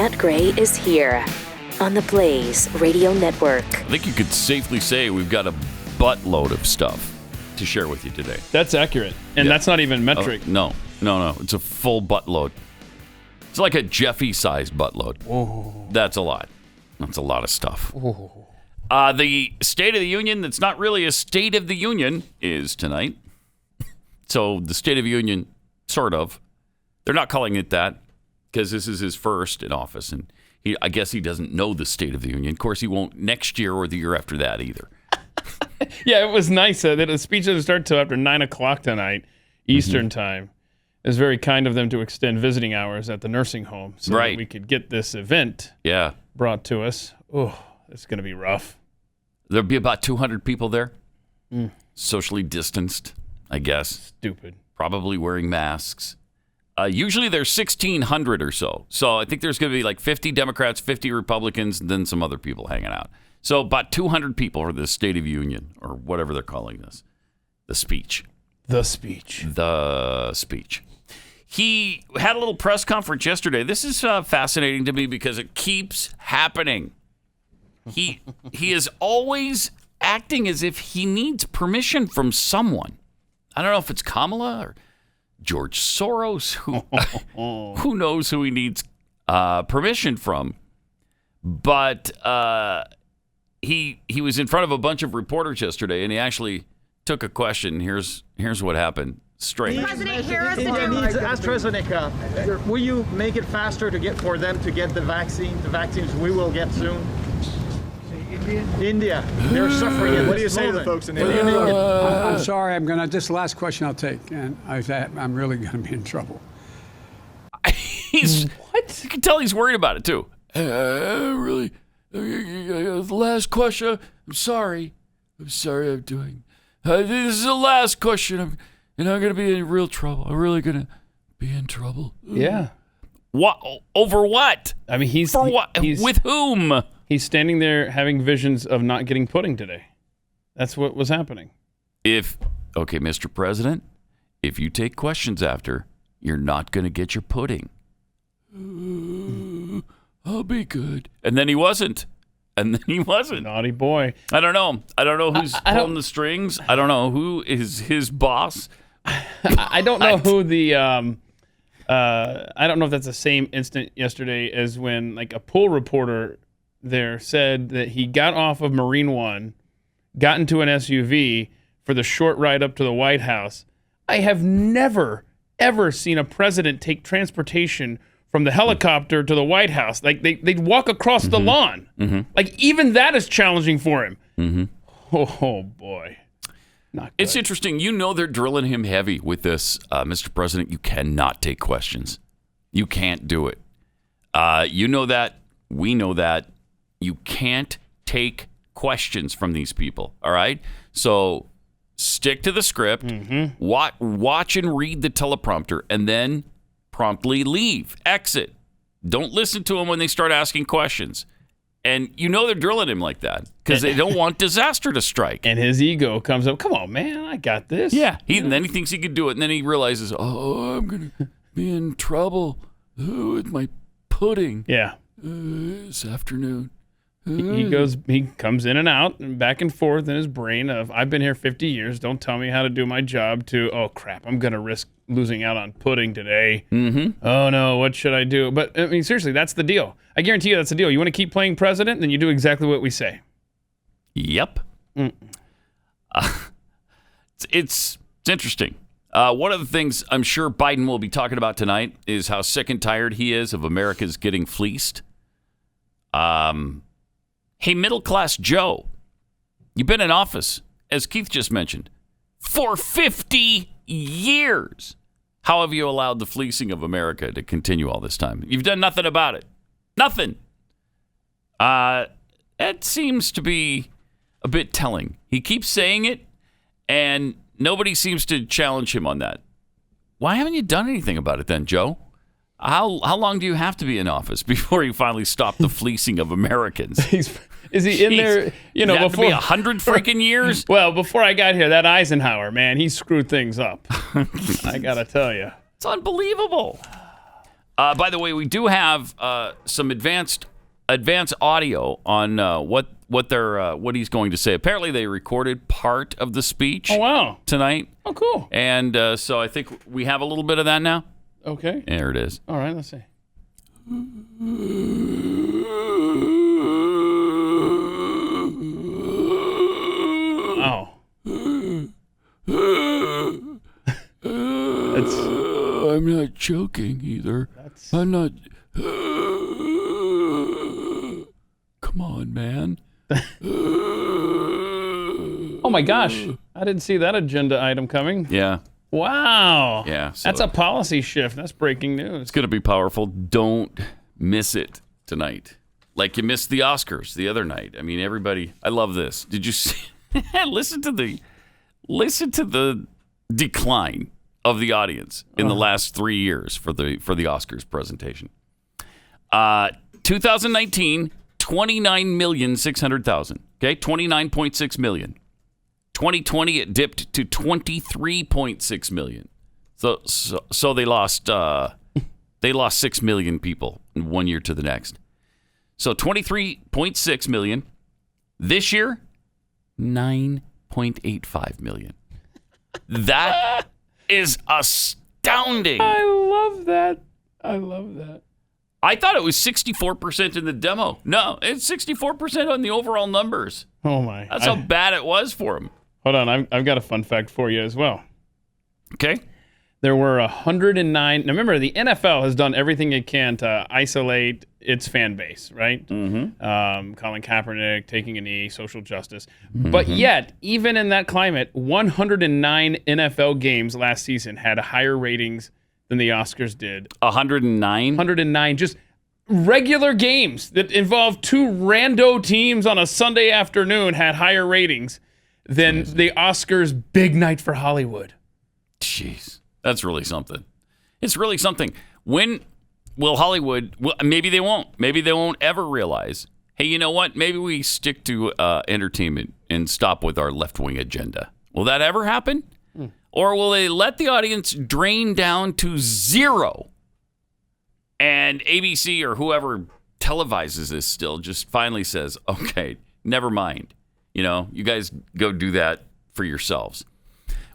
Matt Gray is here on the Blaze Radio Network. I think you could safely say we've got a buttload of stuff to share with you today. That's accurate. And that's not even metric. No. It's a full buttload. It's like a Jeffy-sized buttload. Oh. That's a lot. That's a lot of stuff. Oh. The State of the Union that's not really a State of the Union is tonight. So the State of the Union, sort of. They're not calling it that because this is his first in office. And I guess he doesn't know the State of the Union. Of course, he won't next year or the year after that either. Yeah, it was nice. The speech doesn't start till after 9 o'clock tonight, Eastern time. It was very kind of them to extend visiting hours at the nursing home so that we could get this event brought to us. Oh, it's going to be rough. There'll be about 200 people there, socially distanced, I guess. Stupid. Probably wearing masks. Usually there's 1,600 or so. So I think there's going to be like 50 Democrats, 50 Republicans, and then some other people hanging out. So about 200 people for the State of the Union, or whatever they're calling this. The speech. The speech. He had a little press conference yesterday. This is fascinating to me because it keeps happening. He is always acting as if he needs permission from someone. I don't know if it's Kamala or George Soros, who knows who he needs permission from. But he was in front of a bunch of reporters yesterday, and he actually took a question. Here's what happened. Straight. President Harris India needs AstraZeneca. Will you make it faster for them to get the vaccine? The vaccines we will get soon. India, they're suffering. What do you say to the folks in India? I'm sorry. This last question I'll take, and I'm really going to be in trouble. What? You can tell he's worried about it too. Really? The last question. I'm sorry. I'm doing. This is the last question. I'm going to be in real trouble. I'm really going to be in trouble. Yeah. What? Over what? I mean, with whom? He's standing there having visions of not getting pudding today. That's what was happening. Okay, Mr. President, if you take questions after, you're not going to get your pudding. I'll be good. And then he wasn't. Naughty boy. I don't know who's pulling the strings. I don't know who is his boss. I don't know who the I don't know if that's the same instant yesterday as when like a pool reporter there said that he got off of Marine One, got into an SUV for the short ride up to the White House. I have never, ever seen a president take transportation from the helicopter to the White House. Like they'd walk across the lawn. Like even that is challenging for him. Oh boy. Not good. It's interesting. You know they're drilling him heavy with this, Mr. President. You cannot take questions. You can't do it. You know that. We know that. You can't take questions from these people. All right? So stick to the script. Watch and read the teleprompter, and then promptly leave. Exit. Don't listen to them when they start asking questions. And you know they're drilling him like that because they don't want disaster to strike. And his ego comes up. Come on, man, I got this. Yeah. And then he thinks he can do it. And then he realizes, I'm going to be in trouble with my pudding this afternoon. He comes in and out and back and forth in his brain of, I've been here 50 years. Don't tell me how to do my job to, oh, crap, I'm going to risk losing out on pudding today. Oh, no, what should I do? But, I mean, seriously, that's the deal. I guarantee you that's the deal. You want to keep playing president, then you do exactly what we say. Yep. It's interesting. One of the things I'm sure Biden will be talking about tonight is how sick and tired he is of America's getting fleeced. Hey, middle-class Joe, you've been in office, as Keith just mentioned, for 50 years. How have you allowed the fleecing of America to continue all this time? You've done nothing about it. Nothing. That seems to be a bit telling. He keeps saying it, and nobody seems to challenge him on that. Why haven't you done anything about it then, Joe? How long do you have to be in office before you finally stop the fleecing of Americans? Is he in there? You know, before 100 freaking years. Well, before I got here, that Eisenhower man, he screwed things up. I gotta tell you, it's unbelievable. By the way, we do have some advanced audio on what he's going to say. Apparently, they recorded part of the speech. Oh, wow. Tonight. Oh, cool. And so I think we have a little bit of that now. Okay. There it is. All right, let's see. Oh. I'm not joking either. I'm not. Come on, man. Oh my gosh. I didn't see that agenda item coming. Yeah. Wow. Yeah. So that's a policy shift. That's breaking news. It's going to be powerful. Don't miss it tonight. Like you missed the Oscars the other night. I mean, everybody. I love this. Did you see? listen to the decline of the audience in the last 3 years for the Oscars presentation. 2019, 29,600,000. Okay, 29.6 million. 2020, it dipped to 23.6 million. So they lost 6 million people in 1 year to the next. So 23.6 million. This year, 9.85 million. That is astounding. I love that. I thought it was 64% in the demo. No, it's 64% on the overall numbers. Oh, my. That's how bad it was for him. Hold on. I've got a fun fact for you as well. Okay. There were 109. Now, remember, the NFL has done everything it can to isolate its fan base, right? Mm-hmm. Colin Kaepernick, taking a knee, social justice. Mm-hmm. But yet, even in that climate, 109 NFL games last season had higher ratings than the Oscars did. 109? 109. Just regular games that involved two rando teams on a Sunday afternoon had higher ratings than the Oscars' big night for Hollywood. Jeez. That's really something. It's really something. When will Hollywood, maybe they won't. Maybe they won't ever realize, hey, you know what? Maybe we stick to entertainment and stop with our left-wing agenda. Will that ever happen? Or will they let the audience drain down to zero and ABC or whoever televises this still just finally says, okay, never mind. You know, you guys go do that for yourselves.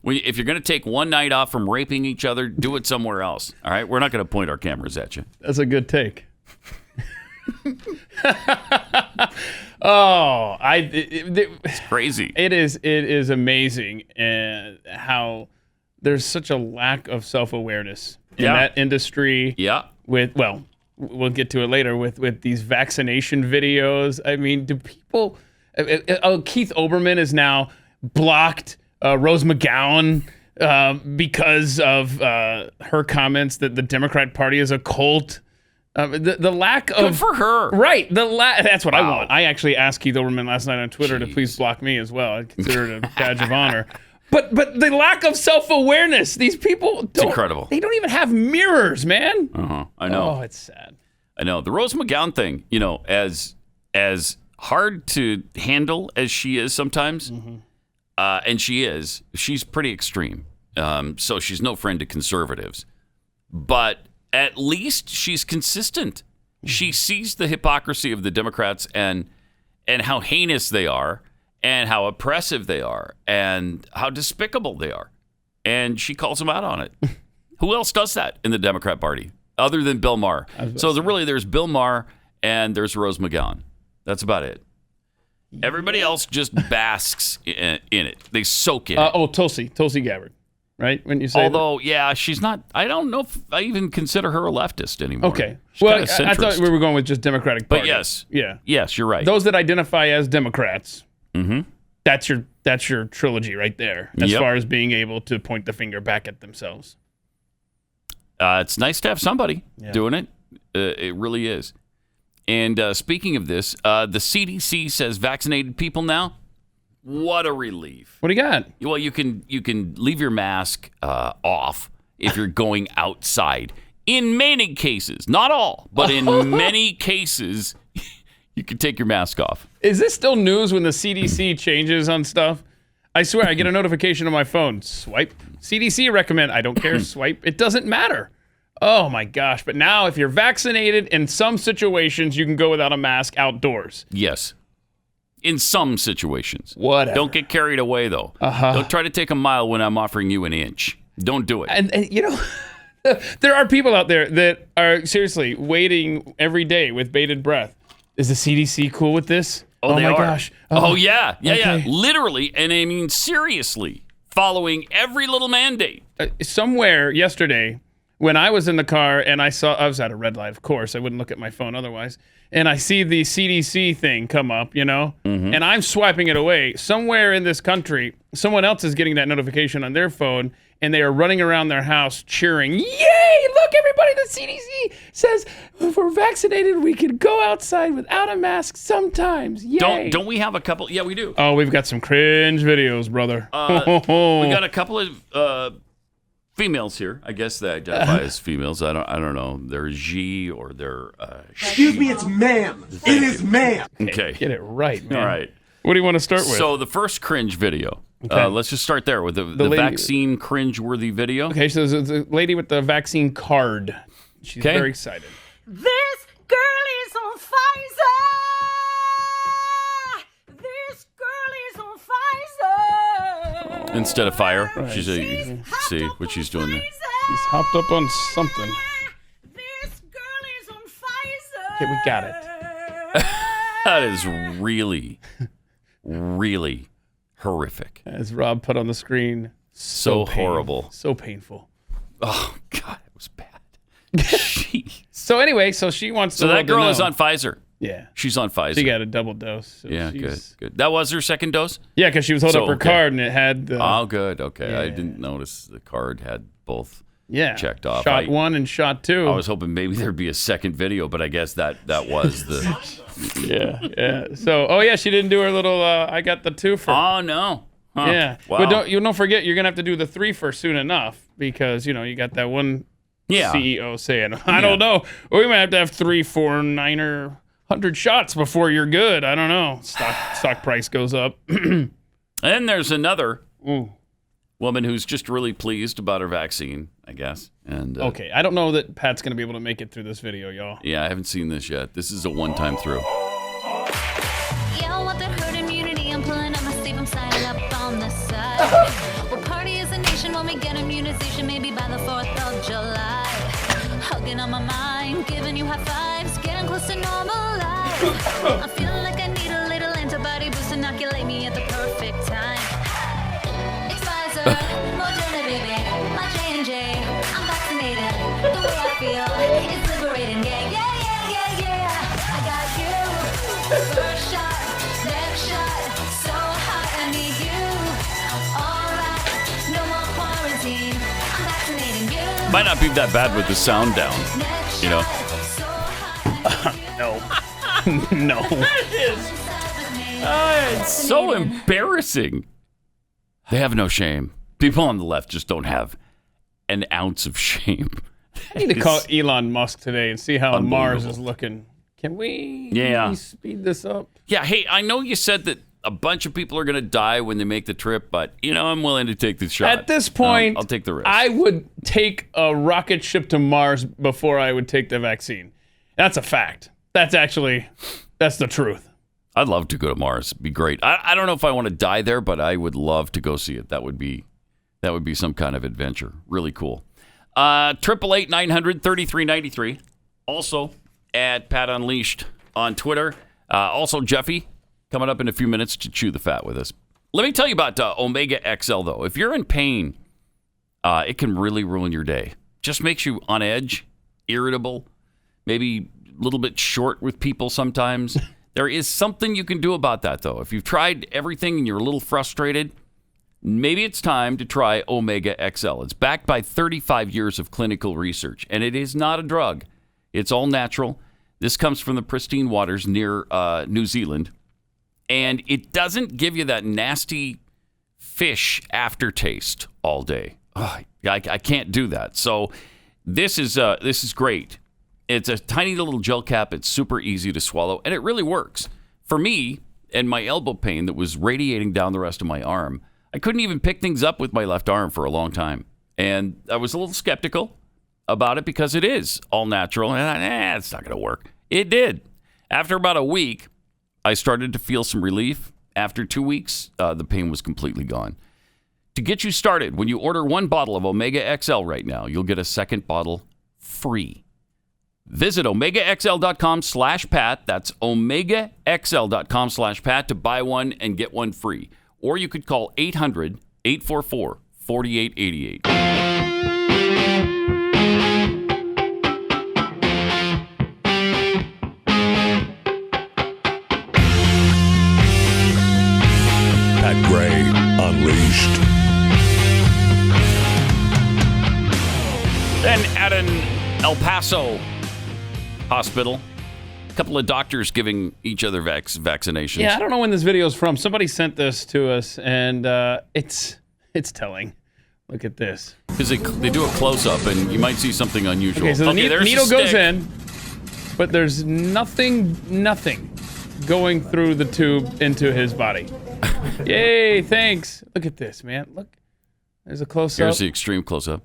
If you're going to take one night off from raping each other, do it somewhere else. All right? We're not going to point our cameras at you. That's a good take. It's crazy. It is amazing how there's such a lack of self-awareness in that industry. Yeah. We'll get to it later with these vaccination videos. I mean, do people... Keith Olbermann is now blocked Rose McGowan because of her comments that the Democrat Party is a cult. The lack of... Good for her. Right. That's what I want. I actually asked Keith Olbermann last night on Twitter to please block me as well. I consider it a badge of honor. But the lack of self-awareness, these people it's incredible. They don't even have mirrors, man. I know. Oh, it's sad. I know. The Rose McGowan thing, you know, as hard to handle as she is sometimes, and she's pretty extreme. So she's no friend to conservatives. But at least she's consistent. She sees the hypocrisy of the Democrats and how heinous they are and how oppressive they are and how despicable they are. And she calls them out on it. Who else does that in the Democrat Party other than Bill Maher? So there's Bill Maher and there's Rose McGowan. That's about it. Everybody else just basks in it. They soak in it. Tulsi Gabbard, right? When you say she's not. I don't know if I even consider her a leftist anymore. Okay. Well, I thought we were going with just Democratic Party. But yes. Yeah. Yes, you're right. Those that identify as Democrats, that's your trilogy right there, as far as being able to point the finger back at themselves. It's nice to have somebody doing it. It really is. And speaking of this, the CDC says vaccinated people now, what a relief. What do you got? Well, you can leave your mask off if you're going outside. In many cases, not all, but in many cases, you can take your mask off. Is this still news when the CDC changes on stuff? I swear, I get a notification on my phone. Swipe. CDC recommend. I don't care. Swipe. It doesn't matter. Oh my gosh. But now if you're vaccinated, in some situations, you can go without a mask outdoors. Yes. In some situations. Whatever. Don't get carried away, though. Don't try to take a mile when I'm offering you an inch. Don't do it. And you know, there are people out there that are seriously waiting every day with bated breath. Is the CDC cool with this? Oh, my they are. gosh. Oh, yeah. Yeah, okay. yeah. Literally, and I mean seriously, following every little mandate. Somewhere yesterday, when I was in the car and I was at a red light, of course, I wouldn't look at my phone otherwise, and I see the CDC thing come up, you know, and I'm swiping it away. Somewhere in this country, someone else is getting that notification on their phone, and they are running around their house cheering, yay, look, everybody, the CDC says if we're vaccinated, we can go outside without a mask sometimes, yay. Don't we have a couple? Yeah, we do. Oh, we've got some cringe videos, brother. We got a couple of females here, I guess they identify as females. I don't know. They're G or they're Excuse me, it's ma'am. It is ma'am. Okay. Get it right, man. All right. What do you want to start with? So the first cringe video. Okay. Let's just start there with the lady- vaccine cringe-worthy video. Okay, so there's a lady with the vaccine card. She's Okay. very excited. This girl is on Pfizer. This girl is on Pfizer. Instead of fire, she's see what she's doing there. She's hopped up on something. This girl is on Pfizer. Okay, we got it. That is really, really horrific. As Rob put on the screen, So horrible. So painful. Oh God, it was bad. Jeez. So anyway, so she wants So the that world to girl know. is on Pfizer. Yeah. She's on Pfizer. She got a double dose. So Yeah, she's- good. That was her second dose? Yeah, because she was holding So, up her okay. card and it had the Oh, good. Okay. I Yeah. didn't notice the card had both checked off. Shot 1 and shot 2. I was hoping maybe there'd be a second video, but I guess that was the... yeah. So, she didn't do her little I got the 2 for. Oh, no. Huh. Yeah. Wow. But don't forget, you're going to have to do the 3 for soon enough because, you got that one CEO saying, I don't know. We might have to have 3, 4, 9, or 100 shots before you're good. I don't know. Stock price goes up. And then there's another woman who's just really pleased about her vaccine, I guess. And Okay. I don't know that Pat's going to be able to make it through this video, y'all. Yeah, I haven't seen this yet. This is a one-time through. Yeah, I want that herd immunity. I'm pulling up my sleeve. I'm signing up on the side. We'll party as a nation when we get immunization, maybe by the 4th of July. Hugging on my mind, giving you high fives, getting close to normal life. I'm feeling like I need a little antibody boost, inoculate me at the perfect time. It's Pfizer, Moderna, baby, my J&J. I'm vaccinated. The way I feel is liberating. Yeah. I got you. First shot, next shot, so hot I need you. All right, no more quarantine. I'm vaccinating you. Might not be that bad with the sound down, Next you know. shot, so hot I need you. No. It's so embarrassing. They have no shame. People on the left just don't have an ounce of shame. I need to call Elon Musk today and see how Mars Unbelievable. is looking. Can we speed this up? Yeah, hey, I know you said that a bunch of people are going to die when they make the trip, but, I'm willing to take the shot. At this point, I'll take the risk. I would take a rocket ship to Mars before I would take the vaccine. That's a fact. That's the truth. I'd love to go to Mars. It'd be great. I don't know if I want to die there, but I would love to go see it. That would be some kind of adventure. Really cool. 888-900-3393. Also at Pat Unleashed on Twitter. Also Jeffy coming up in a few minutes to chew the fat with us. Let me tell you about Omega XL though. If you're in pain, it can really ruin your day. Just makes you on edge, irritable, maybe a little bit short with people sometimes. There is something you can do about that though. If you've tried everything and you're a little frustrated, maybe it's time to try Omega XL. It's backed by 35 years of clinical research, and it is not a drug. It's all natural. This comes from the pristine waters near New Zealand, and it doesn't give you that nasty fish aftertaste all day. Ugh, I can't do that. So this is great. It's a tiny little gel cap. It's super easy to swallow, and it really works. For me and my elbow pain that was radiating down the rest of my arm, I couldn't even pick things up with my left arm for a long time. And I was a little skeptical, about it because it is all natural, and it's not going to work. It did. After about a week, I started to feel some relief. After 2 weeks, the pain was completely gone. To get you started, when you order one bottle of Omega XL right now, you'll get a second bottle free. Visit OmegaXL.com/Pat. That's OmegaXL.com/Pat to buy one and get one free. Or you could call 800-844-4888. Pat Gray Unleashed. Then at an El Paso hospital, a couple of doctors giving each other vaccinations. Yeah, I don't know when this video is from. Somebody sent this to us, and it's telling. Look at this. Because they do a close-up, and you might see something unusual. Okay, so the there's needle the goes stick. in, but there's nothing going through the tube into his body. Yay, thanks. Look at this, man. Look. There's a close-up. Here's the extreme close-up.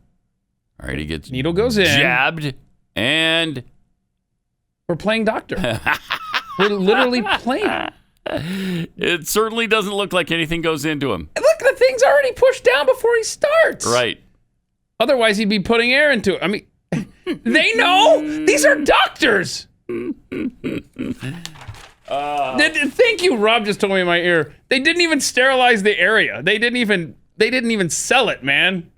All right, he gets needle goes in. Jabbed, and we're playing doctor. We're literally playing. It certainly doesn't look like anything goes into him. Look, the thing's already pushed down before he starts. Right. Otherwise, he'd be putting air into it. I mean, they know. These are doctors. Thank you, Rob just told me in my ear. They didn't even sterilize the area. They didn't even sell it, man.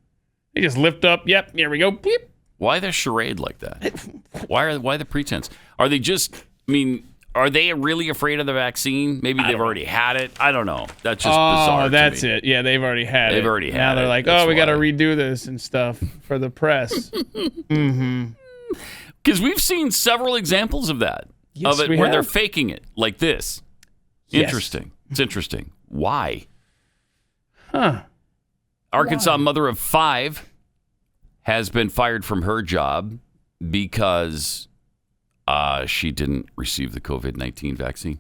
They just lift up. Yep, here we go. Beep. Why the charade like that? Why the pretense? Are they just? I mean, are they really afraid of the vaccine? Maybe they've already had it. I don't know. That's just bizarre. Oh, that's to me. it. Yeah, they've already had it. They've already had it. Now they're like, That's we got to why. redo this and stuff for the press. Because we've seen several examples of that. Yes, of it we where have. they're faking it like this. Yes. Interesting. It's interesting. Why? Huh. Arkansas mother of 5 has been fired from her job because she didn't receive the COVID-19 vaccine.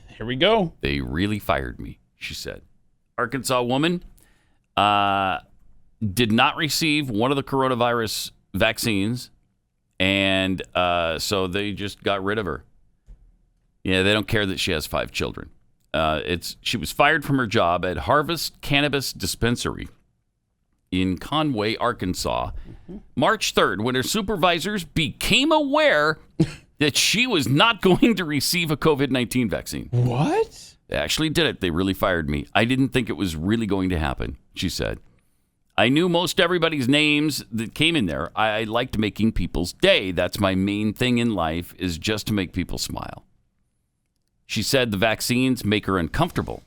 Here we go. They really fired me, she said. Arkansas woman did not receive one of the coronavirus vaccines, and so they just got rid of her. Yeah, they don't care that she has 5 children. She was fired from her job at Harvest Cannabis Dispensary in Conway, Arkansas, March 3rd, when her supervisors became aware that she was not going to receive a COVID-19 vaccine. What? They actually did it. They really fired me. I didn't think it was really going to happen, she said. I knew most everybody's names that came in there. I liked making people's day. That's my main thing in life, is just to make people smile. She said the vaccines make her uncomfortable,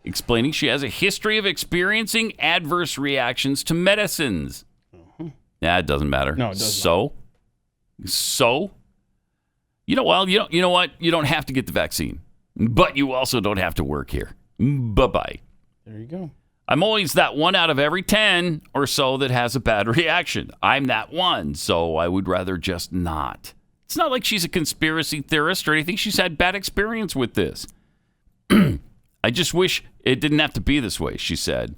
explaining she has a history of experiencing adverse reactions to medicines. Yeah, it doesn't matter. No, it does not. So, you know what? You don't have to get the vaccine, but you also don't have to work here. Bye-bye. There you go. I'm always that one out of every 10 or so that has a bad reaction. I'm that one, so I would rather just not. It's not like she's a conspiracy theorist or anything. She's had bad experience with this. I just wish it didn't have to be this way, she said.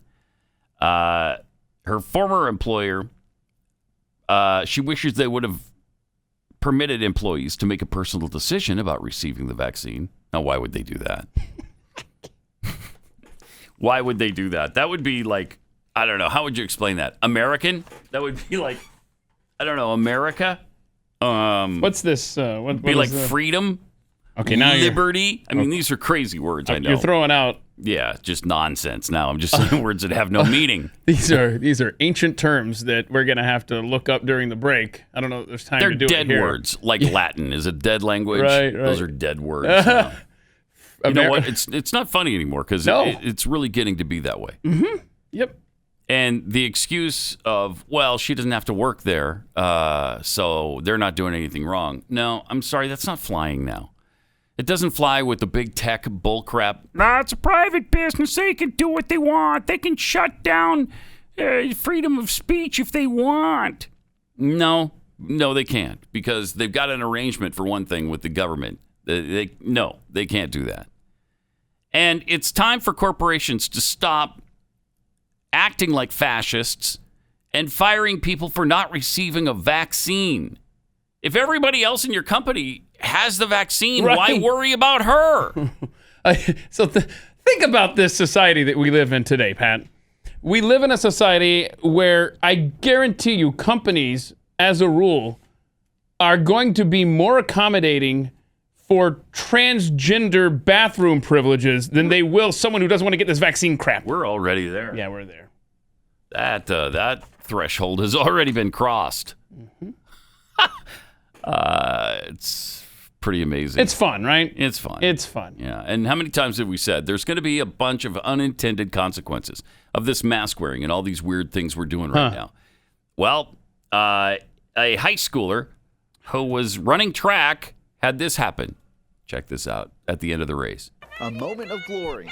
Her former employer, she wishes they would have permitted employees to make a personal decision about receiving the vaccine. Now, why would they do that? Why would they do that? That would be like, I don't know. How would you explain that? American? That would be like, I don't know, America? What's this? What Be is like the- freedom? Okay, now liberty? I mean, these are crazy words, I know. you're throwing out. Yeah, just nonsense now. I'm just saying words that have no meaning. These are ancient terms that we're gonna have to look up during the break. I don't know if there's time They're to do dead it here. words, like Latin is a dead language. Right. Those are dead words now. You know Amer- what? It's not funny anymore because No. it's really getting to be that way. Yep. And the excuse of, well, she doesn't have to work there, so they're not doing anything wrong. No, I'm sorry, that's not flying now. It doesn't fly with the big tech bullcrap. Nah, it's a private business. They can do what they want. They can shut down freedom of speech if they want. No, they can't, because they've got an arrangement for one thing with the government. They can't do that. And it's time for corporations to stop acting like fascists and firing people for not receiving a vaccine. If everybody else in your company has the vaccine, why worry about her? Think about this society that we live in today, Pat. We live in a society where I guarantee you companies, as a rule, are going to be more accommodating for transgender bathroom privileges than they will someone who doesn't want to get this vaccine crap. We're already there. Yeah, we're there. That threshold has already been crossed. Mm-hmm. It's pretty amazing. It's fun, right? It's fun. It's fun. Yeah. And how many times have we said there's going to be a bunch of unintended consequences of this mask wearing and all these weird things we're doing right now? Well, a high schooler who was running track had this happen. Check this out at the end of the race. A moment of glory.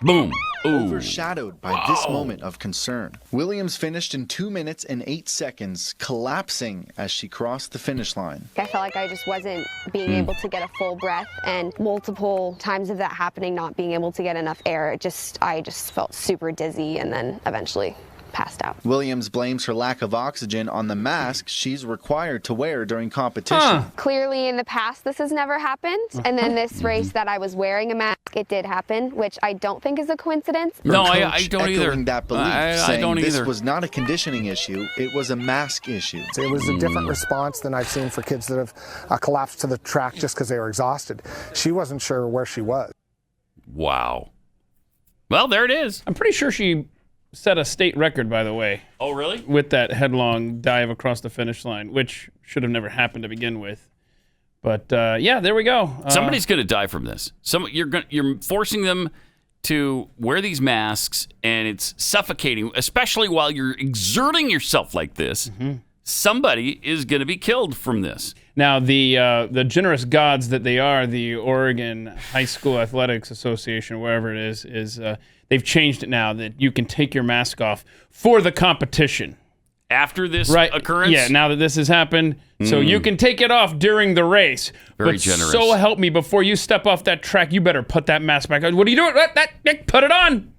Boom. Ooh. Overshadowed by this moment of concern. Williams finished in 2 minutes and 8 seconds, collapsing as she crossed the finish line. I felt like I just wasn't being able to get a full breath, and multiple times of that happening, not being able to get enough air, I just felt super dizzy and then eventually passed out. Williams blames her lack of oxygen on the mask she's required to wear during competition. Clearly in the past this has never happened, and then this race that I was wearing a mask, it did happen, which I don't think is a coincidence. No, I don't either. Echoing that belief, I saying don't this either. was not a conditioning issue, it was a mask issue. It was a different response than I've seen for kids that have collapsed to the track just because they were exhausted. She wasn't sure where she was. Wow. Well, there it is. I'm pretty sure she set a state record, by the way. Oh, really? With that headlong dive across the finish line, which should have never happened to begin with. But yeah, there we go. Somebody's going to die from this. You're forcing them to wear these masks, and it's suffocating, especially while you're exerting yourself like this. Mm-hmm. Somebody is going to be killed from this. Now, the generous gods that they are, the Oregon High School Athletics Association, wherever it is they've changed it now that you can take your mask off for the competition. After this occurrence? Yeah, now that this has happened. So you can take it off during the race. Very generous. So help me, before you step off that track, you better put that mask back on. What are you doing? Put it on.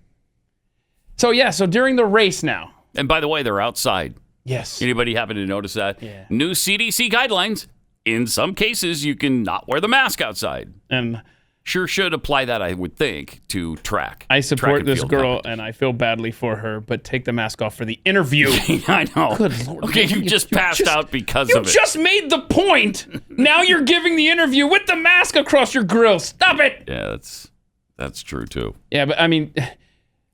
So during the race now. And by the way, they're outside. Yes. Anybody happen to notice that? Yeah. New CDC guidelines. In some cases, you can not wear the mask outside. And sure should apply that, I would think, to track. I support this girl, competition. and I feel badly for her, but take the mask off for the interview. I know. Good Lord. Okay, you just passed out because of it. You just made the point. Now you're giving the interview with the mask across your grill. Stop it. Yeah, that's true, too. Yeah, but I mean,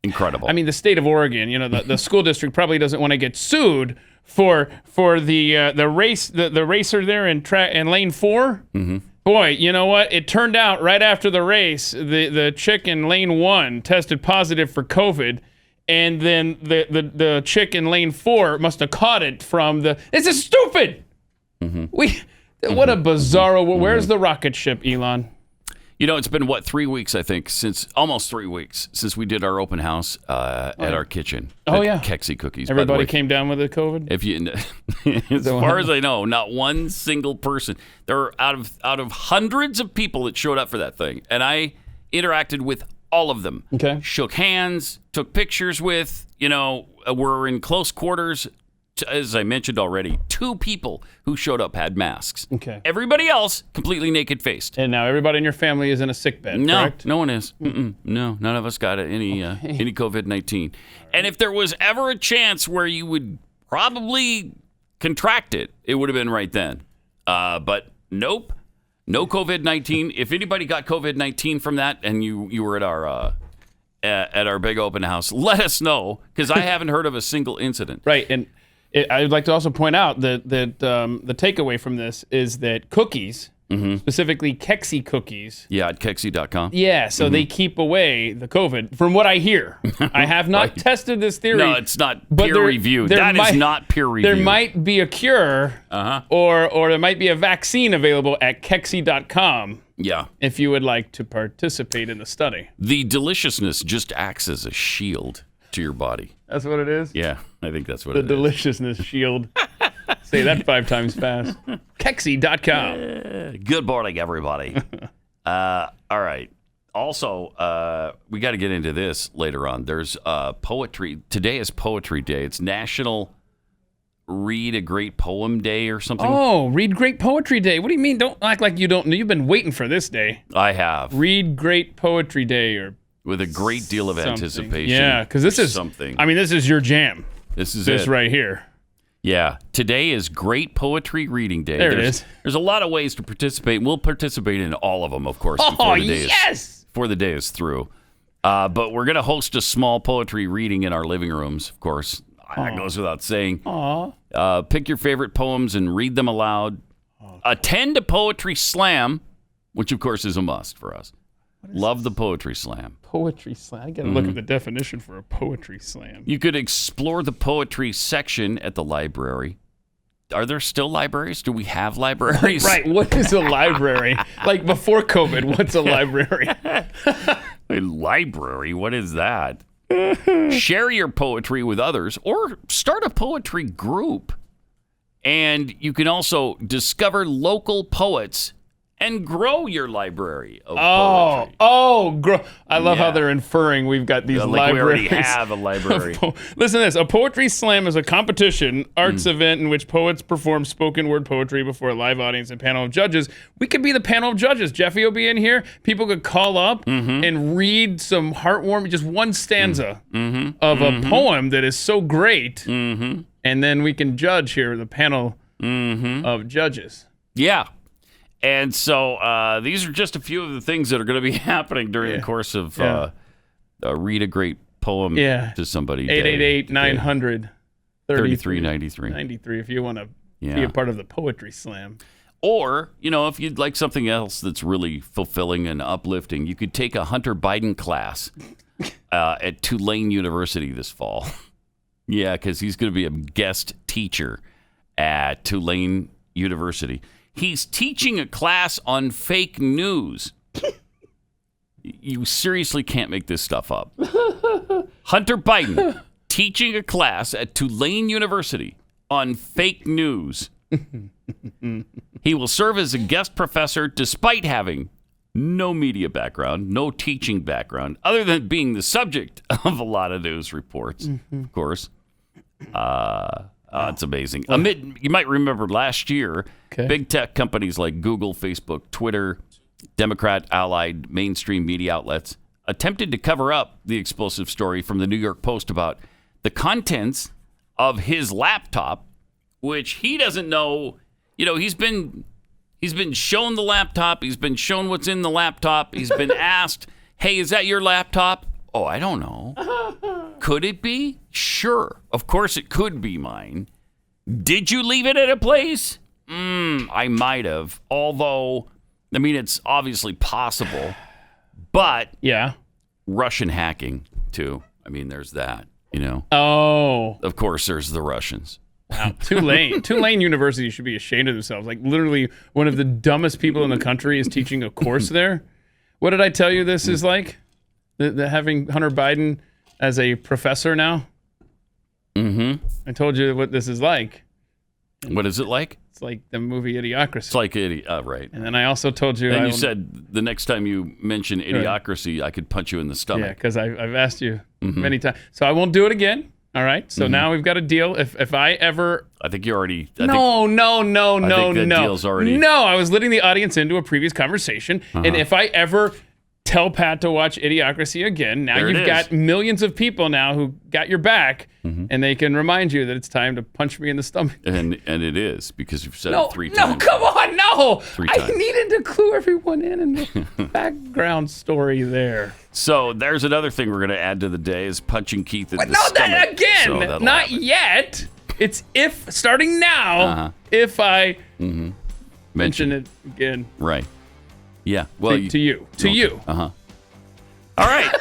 incredible. I mean, the state of Oregon, the school district probably doesn't want to get sued for the race, the racer there in lane 4. Mm-hmm. Boy, you know what? It turned out right after the race, the chick in lane 1 tested positive for COVID, and then the chick in lane 4 must have caught it from the. This is stupid. Mm-hmm. What a bizarro. Where's the rocket ship, Elon? It's been, 3 weeks, I think, almost 3 weeks since we did our open house at our kitchen. Oh, yeah. Kexi Cookies. Everybody came down with the COVID? As far as I know, not one single person. There were out of hundreds of people that showed up for that thing. And I interacted with all of them. Okay. Shook hands, took pictures with, were in close quarters. As I mentioned already, 2 people who showed up had masks. Okay. Everybody else completely naked-faced. And now everybody in your family is in a sick bed, correct? No one is. No, none of us got any COVID-19. And if there was ever a chance where you would probably contract it, it would have been right then. But nope, no COVID-19. If anybody got COVID-19 from that, and you were at our big open house, let us know, because I haven't heard of a single incident. Right, and I'd like to also point out that the takeaway from this is that cookies, specifically Kexi cookies. Yeah, at Kexi.com. Yeah, so they keep away the COVID, from what I hear. I have not tested this theory. No, it's not peer-reviewed. That is not peer-reviewed. There might be a cure, or there might be a vaccine available at Kexi.com. Yeah. If you would like to participate in the study. The deliciousness just acts as a shield to your body. That's what it is? Yeah, I think that's what it is. The deliciousness shield. Say that 5 times fast. Kexi.com. Good morning, everybody. All right. Also, we got to get into this later on. There's poetry. Today is Poetry Day. It's National Read a Great Poem Day or something. Oh, Read Great Poetry Day. What do you mean? Don't act like you don't know. You've been waiting for this day. I have. Read Great Poetry Day or with a great deal of anticipation. Yeah, because this is something. I mean, this is your jam. This is this it. right here. Yeah. Today is Great Poetry Reading Day. There it is. There's a lot of ways to participate. We'll participate in all of them, of course, before the day is through. But we're going to host a small poetry reading in our living rooms, of course. That goes without saying. Pick your favorite poems and read them aloud. Attend a poetry slam, which, of course, is a must for us. Love the poetry slam. Poetry slam. I got to look at the definition for a poetry slam. You could explore the poetry section at the library. Are there still libraries? Do we have libraries? Right. What is a library? Like before COVID, what's a library? A library? What is that? Share your poetry with others or start a poetry group. And you can also discover local poets and grow your library of poetry. I love how they're inferring we've got these libraries. We already have a library. Listen to this. A poetry slam is a competition, arts event in which poets perform spoken word poetry before a live audience and panel of judges. We could be the panel of judges. Jeffy will be in here. People could call up and read some heartwarming, just one stanza of a poem that is so great. And then we can judge here, the panel of judges. Yeah. And so these are just a few of the things that are going to be happening during the course of read a great poem to somebody. 888-900-3393 3393 if you want to be a part of the poetry slam. Or, if you'd like something else that's really fulfilling and uplifting, you could take a Hunter Biden class at Tulane University this fall. Yeah, because he's going to be a guest teacher at Tulane University. He's teaching a class on fake news. You seriously can't make this stuff up. Hunter Biden teaching a class at Tulane University on fake news. He will serve as a guest professor despite having no media background, no teaching background, other than being the subject of a lot of news reports, of course. It's amazing. You might remember last year, big tech companies like Google, Facebook, Twitter, Democrat-allied mainstream media outlets attempted to cover up the explosive story from the New York Post about the contents of his laptop, which he doesn't know. He's been shown the laptop. He's been shown what's in the laptop. He's been asked, "Hey, is that your laptop?" Oh, I don't know. Could it be? Sure. Of course it could be mine. Did you leave it at a place? I might have. Although, it's obviously possible. But Russian hacking, too. There's that, Oh. Of course, there's the Russians. Wow. Tulane University should be ashamed of themselves. Like, literally, one of the dumbest people in the country is teaching a course there. What did I tell you this is like? The having Hunter Biden as a professor now? I told you what this is like. What is it like? It's like the movie Idiocracy. It's like right. And then I also told you... And you said the next time you mention Idiocracy, I could punch you in the stomach. Yeah, because I've asked you many times. So I won't do it again. All right? So now we've got a deal. If I ever... I think you already... No. Deal's already... No, I was letting the audience into a previous conversation. And if I ever... tell Pat to watch Idiocracy again. Now you've got millions of people now who got your back, and they can remind you that it's time to punch me in the stomach. And it is, because you've said it 3 times. No, come on, no. 3 times. I needed to clue everyone in the background story there. So there's another thing we're going to add to the day is punching Keith in the stomach. That again, So not happen. yet. It's starting now, if I mention it again. Right. Yeah. Well, to you. All right.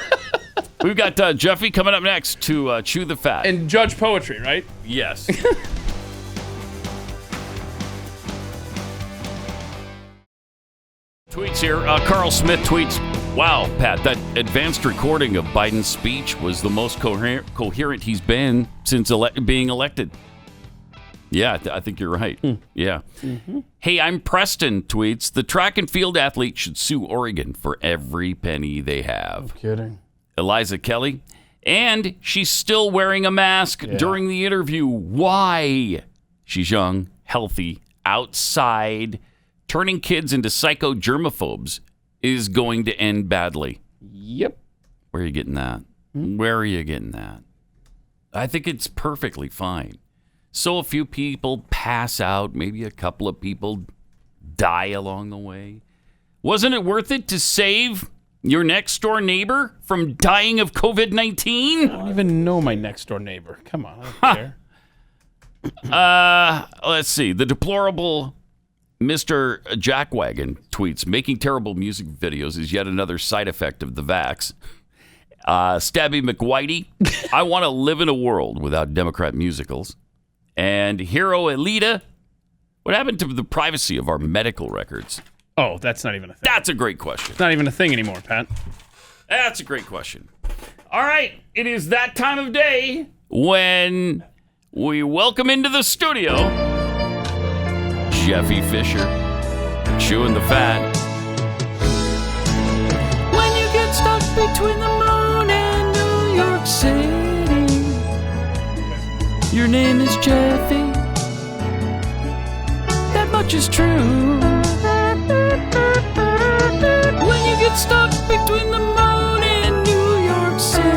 We've got Jeffy coming up next to chew the fat and judge poetry, right? Yes. Tweets here. Carl Smith tweets, "Wow, Pat, that advanced recording of Biden's speech was the most coherent he's been since being elected." Yeah, I think you're right. Yeah. Hey, I'm Preston tweets, the track and field athlete should sue Oregon for every penny they have. No kidding. Eliza Kelly, and she's still wearing a mask during the interview. Why? She's young, healthy, outside. Turning kids into psycho-germaphobes is going to end badly. Yep. Where are you getting that? Where are you getting that? I think it's perfectly fine. So a few people pass out, maybe a couple of people die along the way. Wasn't it worth it to save your next door neighbor from dying of COVID-19? I don't even know my next door neighbor. Come on, I don't care. Let's see. The deplorable Mr. Jackwagon tweets, making terrible music videos is yet another side effect of the vax. Stabby McWhitey, I want to live in a world without Democrat musicals. And Hero Elita, what happened to the privacy of our medical records? Oh, that's not even a thing. That's a great question. It's not even a thing anymore, Pat. That's a great question. All right, it is that time of day when we welcome into the studio Jeffy Fisher, chewing the fat. When you get stuck between the moon and New York City, your name is Jeffy. That much is true. When you get stuck between the moon and New York City,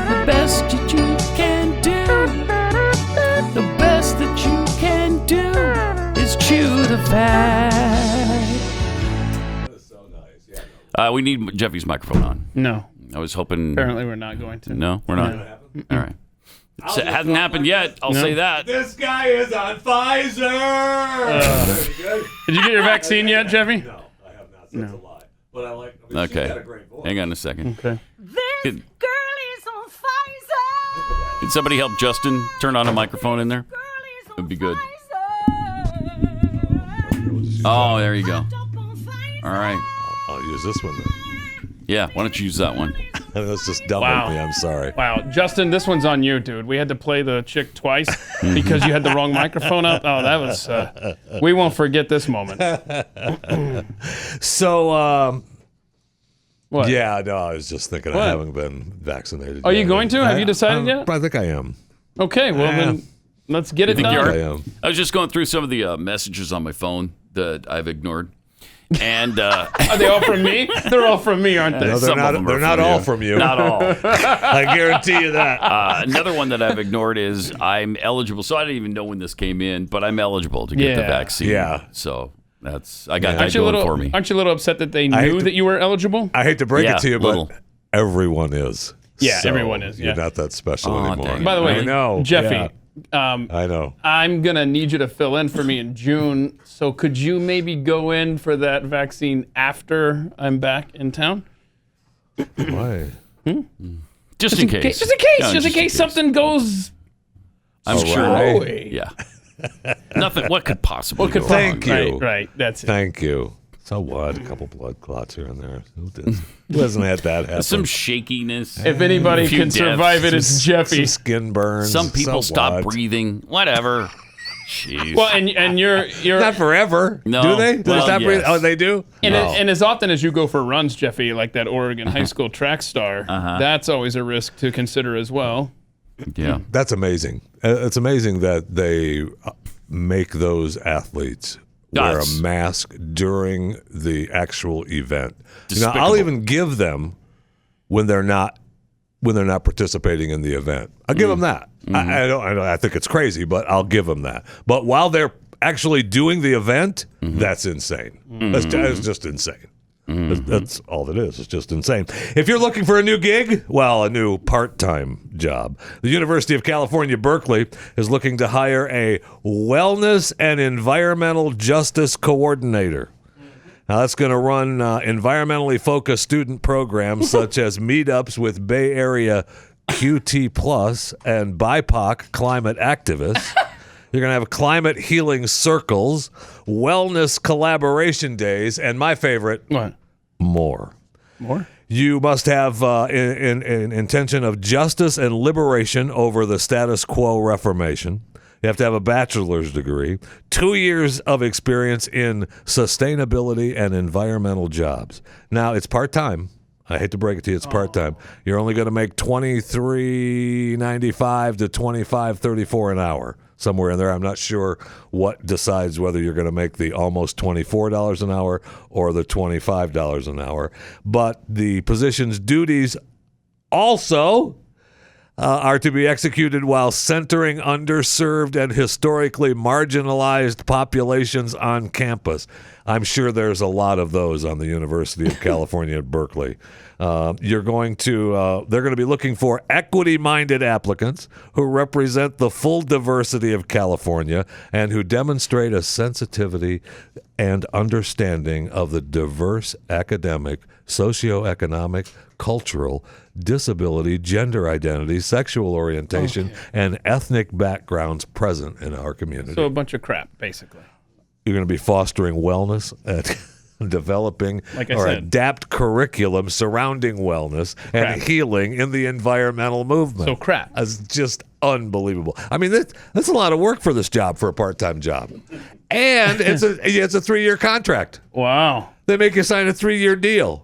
the best that you can do, the best that you can do is chew the fat. We need Jeffy's microphone on. No. I was hoping. Apparently, we're not going to. No, we're not. All right. It hasn't happened yet. I'll say that. This guy is on Pfizer. Very good. Did you get your vaccine yet, Jeffy? No, I have not. So that's a lie. But I like. I mean, Okay. she's got a great voice. Hang on a second. Okay. This girl is on Pfizer. Can somebody help Justin turn on a microphone in there? Would be good. Oh, there you go. All right. I'll use this one then. Yeah, why don't you use that one? That's just dumb Wow. of me. I'm sorry. Wow, Justin, this one's on you, dude. We had to play the chick twice because you had the wrong microphone up. Oh, that was. We won't forget this moment. So, What? yeah, no, I was just thinking What? I haven't been vaccinated. Are you yet. going to? Have you decided yet? I think I am. Okay, well then, let's get it You think you done. are? I was just going through some of the messages on my phone that I've ignored. And Are they all from me? They're all from me, aren't they? No, they're not. They're not all from you. Not all. I guarantee you that. Another one that I've ignored is I'm eligible. So I didn't even know when this came in, but I'm eligible to get the vaccine. Yeah. So that's I got that Aren't you, going for me. aren't you a little upset that they knew that you were eligible? I hate to break it to you, but little. everyone is. Yeah, So everyone is, yeah. You're not that special Oh, anymore. dang. By the way, I know, Jeffy, yeah. I know. I'm going to need you to fill in for me in June. So could you maybe go in for that vaccine after I'm back in town? Why? Just in case. Just in case. No, just in case something goes I'm sure. awry. Yeah. Nothing. What could possibly go Thank wrong? you. Right. That's it. Thank you. So what? A couple blood clots here and there. Who hasn't had that happen? Some shakiness. If anybody a few can survive deaths. it, it's Jeffy. Some skin burns. Some people so stop what? breathing. Whatever. Jeez. Well, and you're Not forever. No. Do they? Do they Well, stop yes. breathing? Oh, they do? and as often as you go for runs, Jeffy, like that Oregon high school track star, that's always a risk to consider as well. Yeah. That's amazing. It's amazing that they make those athletes wear a mask during the actual event. Now, I'll even give them when they're not participating in the event. I'll give them that. I think it's crazy, but I'll give them that. But while they're actually doing the event, that's insane. That's just insane. That's all it is. It's just insane. If you're looking for a new gig, well, a new part-time job, the University of California, Berkeley is looking to hire a wellness and environmental justice coordinator. Now, that's going to run environmentally focused student programs such as meetups with Bay Area QT Plus and BIPOC climate activists. You're going to have climate healing circles, wellness collaboration days, and my favorite, What? more. More? You must have intention of justice and liberation over the status quo reformation. You have to have a bachelor's degree, 2 years of experience in sustainability and environmental jobs. Now, it's part-time. I hate to break it to you, it's part-time. You're only going to make $23.95 to $25.34 an hour, somewhere in there. I'm not sure what decides whether you're going to make the almost $24 an hour or the $25 an hour. But the position's duties also are to be executed while centering underserved and historically marginalized populations on campus. I'm sure there's a lot of those on the University of California at Berkeley. They're going to be looking for equity-minded applicants who represent the full diversity of California and who demonstrate a sensitivity and understanding of the diverse academic, socioeconomic, cultural, disability, gender identity, sexual orientation, and ethnic backgrounds present in our community. So a bunch of crap, basically. You're going to be fostering wellness and developing adapt curriculum surrounding wellness and healing in the environmental movement. So crap. It's just unbelievable. I mean, that's a lot of work for this job, for a part-time job. And it's a 3-year contract. Wow. They make you sign a 3-year deal.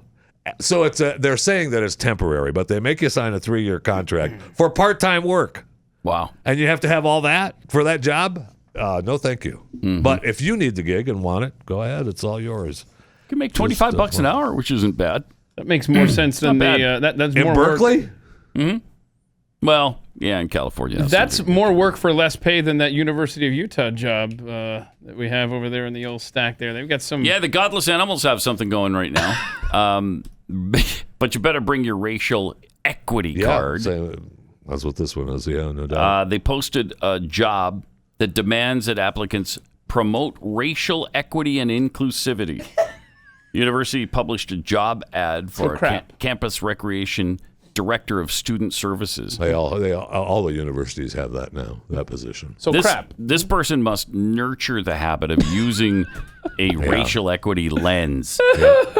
So they're saying that it's temporary, but they make you sign a 3-year contract for part-time work. Wow. And you have to have all that for that job? No, thank you. Mm-hmm. But if you need the gig and want it, go ahead. It's all yours. You can make $25 an hour, which isn't bad. That makes more sense than that's in more Berkeley? Work. Mm-hmm. Well, yeah, in California. That's more work for less pay than that University of Utah job that we have over there in the old stack there. They've got some... Yeah, the godless animals have something going right now. But you better bring your racial equity card. That's what this one is, yeah, no doubt. They posted a job that demands that applicants promote racial equity and inclusivity. University published a job ad for a campus recreation director of student services. All the universities have that now, that position. So this person must nurture the habit of using a racial equity lens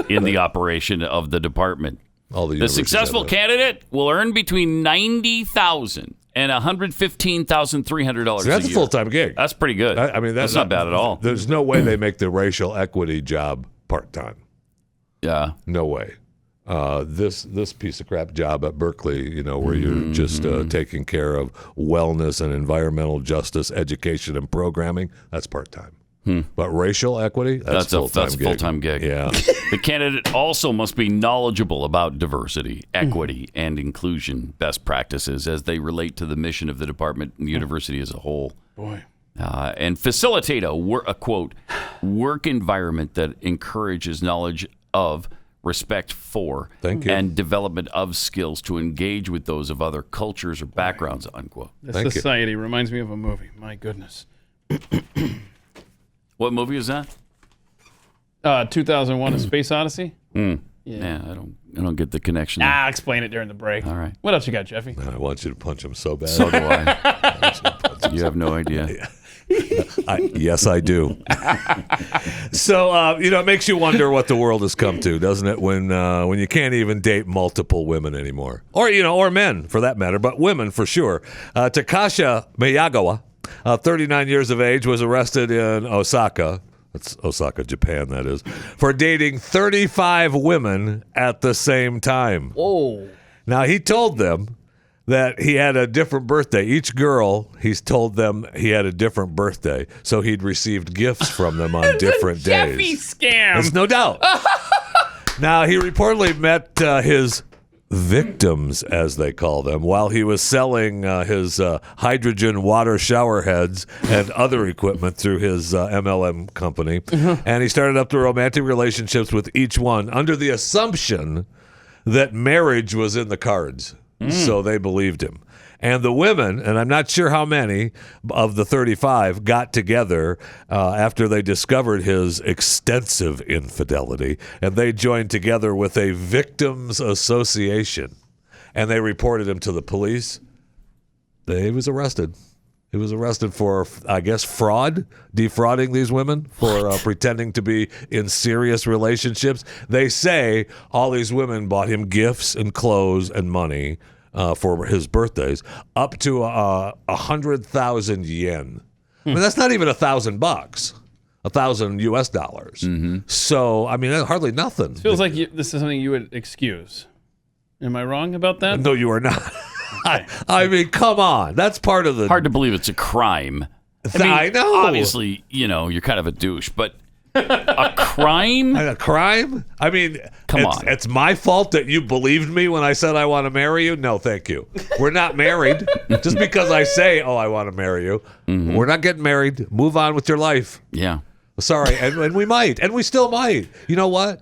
in the operation of the department. The successful candidate will earn between $90,000 and $115,300 that's a year. A full-time gig. That's pretty good. I mean, that's not bad at all. There's no way they make the racial equity job part-time. Yeah. No way. This piece of crap job at Berkeley, where you're just taking care of wellness and environmental justice, education, and programming, that's part-time. But racial equity, that's a full-time gig. Yeah. The candidate also must be knowledgeable about diversity, equity, and inclusion best practices as they relate to the mission of the department and the university as a whole. Boy. And facilitate a quote, work environment that encourages knowledge of, respect for, and development of skills to engage with those of other cultures or backgrounds, unquote. This society reminds me of a movie. My goodness. What movie is that? 2001: A Space Odyssey. Yeah, I don't get the connection. I'll explain it during the break. All right. What else you got, Jeffy? I want you to punch him so bad. So do I. You have no idea. Yes, I do. So, it makes you wonder what the world has come to, doesn't it? When you can't even date multiple women anymore, or men for that matter, but women for sure. Takasha Miyagawa, 39 years of age, was arrested in Osaka. That's Osaka, Japan, that is, for dating 35 women at the same time. Oh. Now, he told them that he had a different birthday. Each girl, he's told them he had a different birthday, so he'd received gifts from them on different days. Jeffy scam. There's no doubt. Now, he reportedly met his victims, as they call them, while he was selling his hydrogen water shower heads and other equipment through his MLM company. And he started up the romantic relationships with each one under the assumption that marriage was in the cards. So they believed him. And the women, and I'm not sure how many of the 35, got together after they discovered his extensive infidelity, and they joined together with a victims association, and they reported him to the police. He was arrested, He was arrested for, I guess, defrauding these women for pretending to be in serious relationships. They say all these women bought him gifts and clothes and money for his birthdays, up to 100,000 yen. I mean, that's not even $1,000, $1,000 US dollars. So, I mean, that's hardly nothing. It feels like this is something you would excuse. Am I wrong about that? No, you are not. I mean, come on. That's part of the... Hard to believe it's a crime. I know. Obviously, you're kind of a douche, but a crime? A crime? I mean, come on. It's my fault that you believed me when I said I want to marry you? No, thank you. We're not married. Just because I say, I want to marry you. We're not getting married. Move on with your life. Yeah. Sorry. And we might. And we still might. You know what?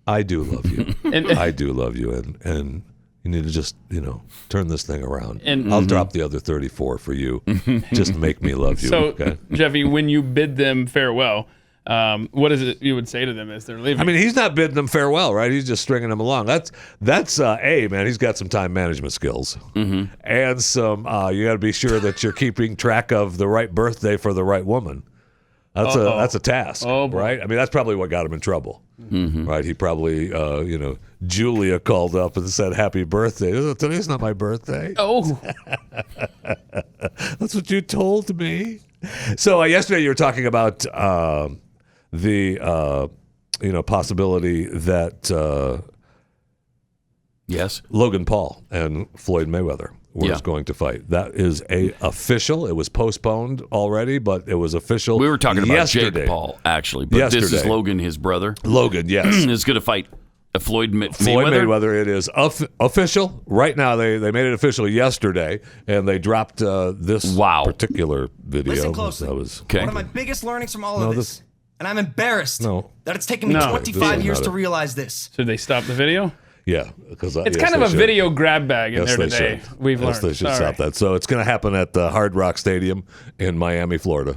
I do love you. I do love you. And you need to just, turn this thing around. And I'll drop the other 34 for you. Just make me love you. So, okay? Jeffy, when you bid them farewell, what is it you would say to them as they're leaving? I mean, he's not bidding them farewell, right? He's just stringing them along. That's man. He's got some time management skills, and some. You got to be sure that you're keeping track of the right birthday for the right woman. That's a task, right? I mean, that's probably what got him in trouble, right? He probably, Julia called up and said, "Happy birthday." Today's not my birthday. Oh, that's what you told me. So yesterday you were talking about the possibility that Logan Paul and Floyd Mayweather was going to fight. That is official. It was postponed already, but it was official. We were talking about yesterday. Jake Paul, actually, but this is Logan, his brother. Logan, yes, is going to fight Floyd Mayweather. Floyd Mayweather. It is official right now. They made it official yesterday, and they dropped this particular video. Listen closely. That was one of my biggest learnings from all of this, and I'm embarrassed that it's taken me 25 years to realize this. Should they stop the video? Yeah, because it's kind of a video grab bag in there today. We've learned. They should stop that. So it's going to happen at the Hard Rock Stadium in Miami, Florida,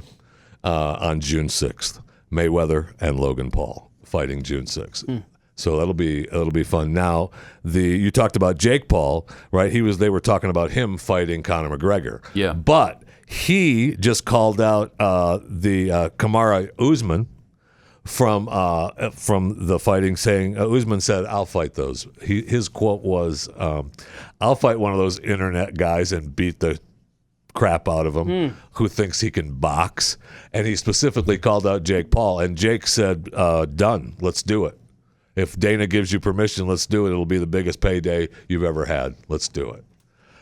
on June 6th. Mayweather and Logan Paul fighting June 6th. So that'll be fun. Now, you talked about Jake Paul, right? They were talking about him fighting Conor McGregor. Yeah, but he just called out the Kamaru Usman from the fighting, saying Usman said, "I'll fight those." His quote was, "I'll fight one of those internet guys and beat the crap out of him who thinks he can box." And he specifically called out Jake Paul, and Jake said, "Done. Let's do it. If Dana gives you permission, let's do it. It'll be the biggest payday you've ever had. Let's do it."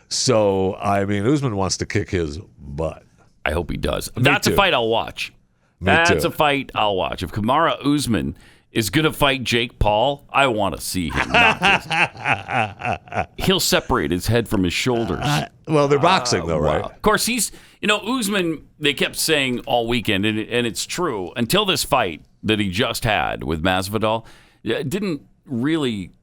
So, I mean, Usman wants to kick his butt. I hope he does. That's a fight I'll watch. That's a fight I'll watch. If Kamaru Usman is going to fight Jake Paul, I want to see him knock he'll separate his head from his shoulders. Well, they're boxing, though, right? Of course, he's, Usman, they kept saying all weekend, and it's true, until this fight that he just had with Masvidal,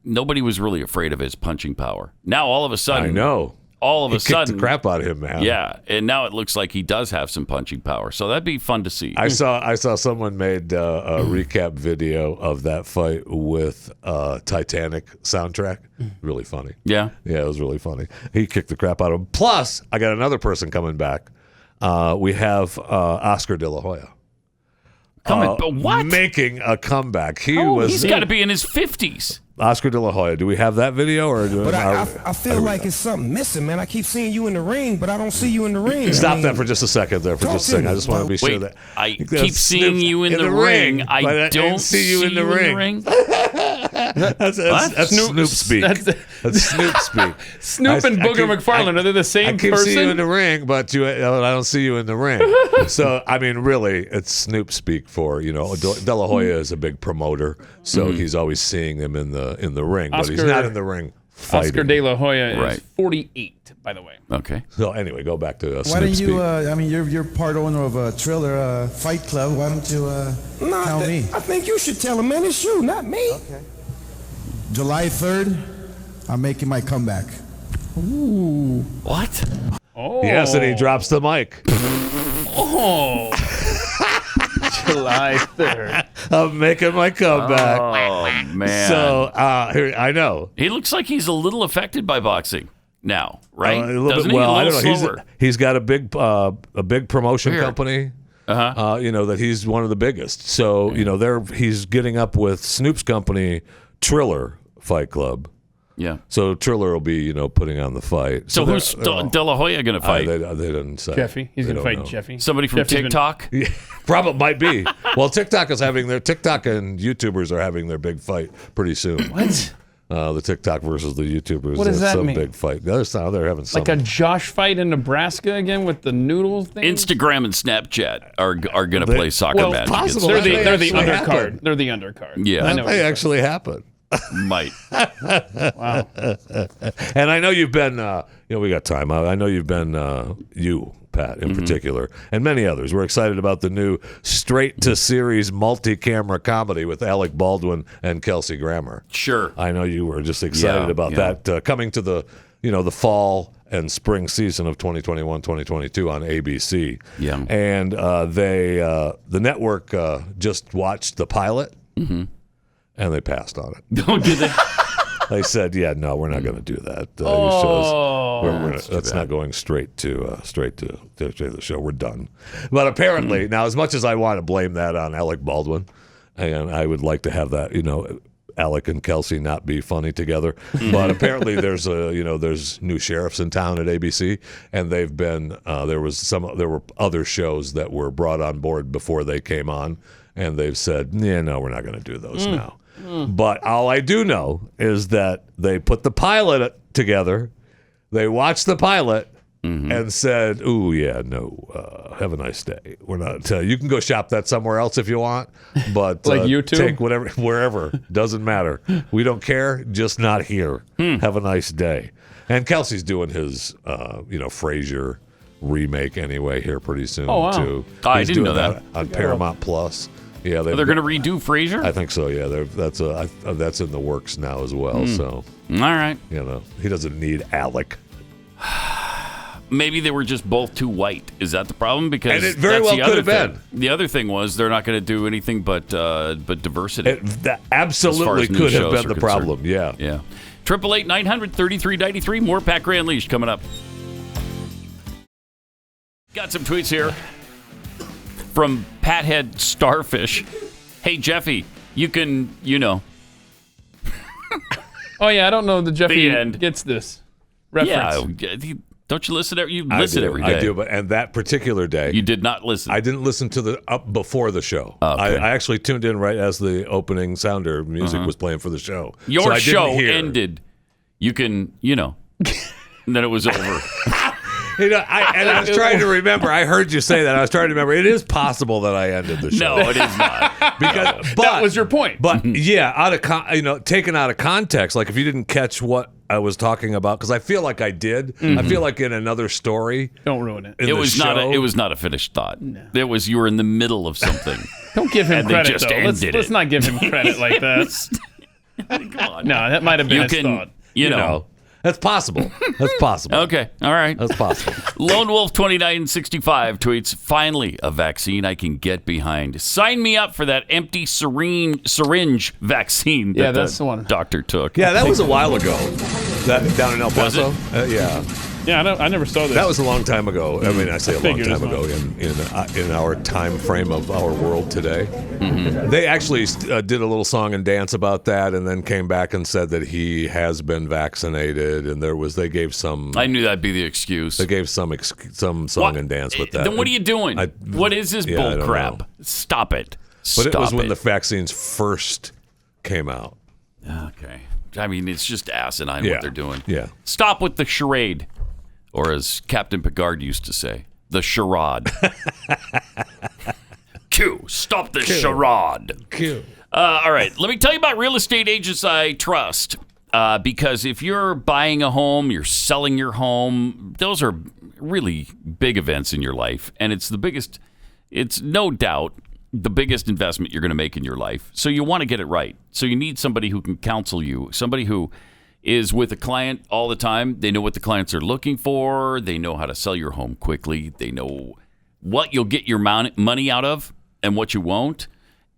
nobody was really afraid of his punching power. Now, all of a sudden. I know. All of a sudden, kicked the crap out of him, man. Yeah, and now it looks like he does have some punching power. So that'd be fun to see. I saw someone made a recap video of that fight with Titanic soundtrack. Really funny. Yeah, it was really funny. He kicked the crap out of him. Plus, I got another person coming back. We have Oscar De La Hoya. What? Making a comeback. He's got to be in his 50s. Oscar De La Hoya. Do we have that video, or do I feel like it's something missing, man. I keep seeing you in the ring, but I don't see you in the ring. Stop that for just a second there. For just a second, I just want to be sure that I keep seeing you in the ring. I don't see you in the ring. That's Snoop speak. That's Snoop speak. Snoop and Booger McFarlane, are they the same person? I keep seeing you in the ring, but I don't see you in the ring. So, I mean, really, it's Snoop speak for, De La Hoya is a big promoter, so he's always seeing him in the ring, but he's not in the ring fighting. Oscar De La Hoya is 48, by the way. Okay. So anyway, go back to Snoop Why don't speak. you, I mean, you're part owner of a Triller Fight Club. Why don't you tell me? I think you should tell him, man. It's you, not me. Okay. July 3rd, I'm making my comeback. Ooh. What? Oh. Yes, and he drops the mic. Oh. July 3rd. I'm making my comeback. Oh, man. So, here, I know. He looks like he's a little affected by boxing. now, right? A little Doesn't bit. he? Well, A I little don't know. slower. He's got a big promotion Weird. company. Uh-huh. That he's one of the biggest. So he's getting up with Snoop's company, Triller Fight Club. Yeah. So Triller will be putting on the fight. So who's De La Hoya going to fight? They didn't say. Jeffy. He's going to fight Jeffy. Somebody from TikTok? Yeah, probably might be. Well, TikTok and YouTubers are having their big fight pretty soon. What? The TikTok versus the YouTubers. What does that some mean? Big fight. They're having some. Like a Josh fight in Nebraska again with the noodle thing? Instagram and Snapchat are going to play soccer match. Possible. They're the undercard. Happen. They're the undercard. Yeah. That may actually happen. Might. Wow. And I know you've been, we got time. I know you've been, you, Pat, in particular, and many others. We're excited about the new straight-to-series multi-camera comedy with Alec Baldwin and Kelsey Grammer. Sure. I know you were just excited about that coming to the fall and spring season of 2021-2022 on ABC. Yeah. And the network just watched the pilot. Mm-hmm. And they passed on it. Oh, did they? They said, "Yeah, no, we're not going to do that. That's not going straight to the show. We're done." But apparently, now as much as I want to blame that on Alec Baldwin, and I would like to have that, Alec and Kelsey not be funny together, but apparently there's new sheriffs in town at ABC, and they've been there were other shows that were brought on board before they came on, and they've said, "Yeah, no, we're not going to do those now." But all I do know is that they put the pilot together, they watched the pilot, and said, "Ooh, yeah, no, have a nice day. We're not. You can go shop that somewhere else if you want, but like YouTube? Take whatever, wherever. Doesn't matter. We don't care. Just not here. Have a nice day." And Kelsey's doing his, Frasier remake anyway here pretty soon too. I didn't know that on Paramount Plus. Yeah, they're going to redo Frasier? I think so. Yeah, that's in the works now as well. So, all right, he doesn't need Alec. Maybe they were just both too white. Is that the problem? Because and it very well could have been. The other thing was they're not going to do anything but diversity. That absolutely could have been the problem. Yeah. 888-900-3393. More Pat Gray Unleashed coming up. Got some tweets here from Pathead Starfish. Hey, Jeffy, you can, Oh, yeah, I don't know that Jeffy gets this reference. Yeah, don't you listen? You listen every day. I do, and that particular day, you did not listen. I didn't listen to the up before the show. Okay. I actually tuned in right as the opening sounder music was playing for the show. Your show ended. You can, and then it was over. I was trying to remember. I heard you say that. I was trying to remember. It is possible that I ended the show. No, it is not. But that was your point. But yeah, taken out of context, like if you didn't catch what I was talking about, because I feel like I did. I feel like in another story. Don't ruin it. It was not a finished thought. No. It was you were in the middle of something. Don't give him credit. Just though. Let's not give him credit like that. Come on. No, that might have been his thought. You know. That's possible. Okay. All right. That's possible. Lone Wolf 2965 tweets, "Finally, a vaccine I can get behind. Sign me up for that empty syringe vaccine that that's the one doctor took." Yeah, that was a while ago. That down in El Paso. Was it? Yeah, I never saw this. That was a long time ago. I mean, I say a long time ago in our time frame of our world today. They actually did a little song and dance about that, and then came back and said that he has been vaccinated, and they gave some. I knew that'd be the excuse. They gave some song and dance with that. Then what are you doing? What is this bull crap? Know. Stop it. But it was when the vaccines first came out. Okay. I mean, it's just asinine what they're doing. Yeah. Stop with the charade. Or as Captain Picard used to say, the charade. Q, stop the charade. Q. All right, let me tell you about real estate agents I trust. Because if you're buying a home, you're selling your home, those are really big events in your life. And it's no doubt the biggest investment you're going to make in your life. So you want to get it right. So you need somebody who can counsel you, somebody who is with a client all the time. They know what the clients are looking for. They know how to sell your home quickly. They know what you'll get your money out of and what you won't.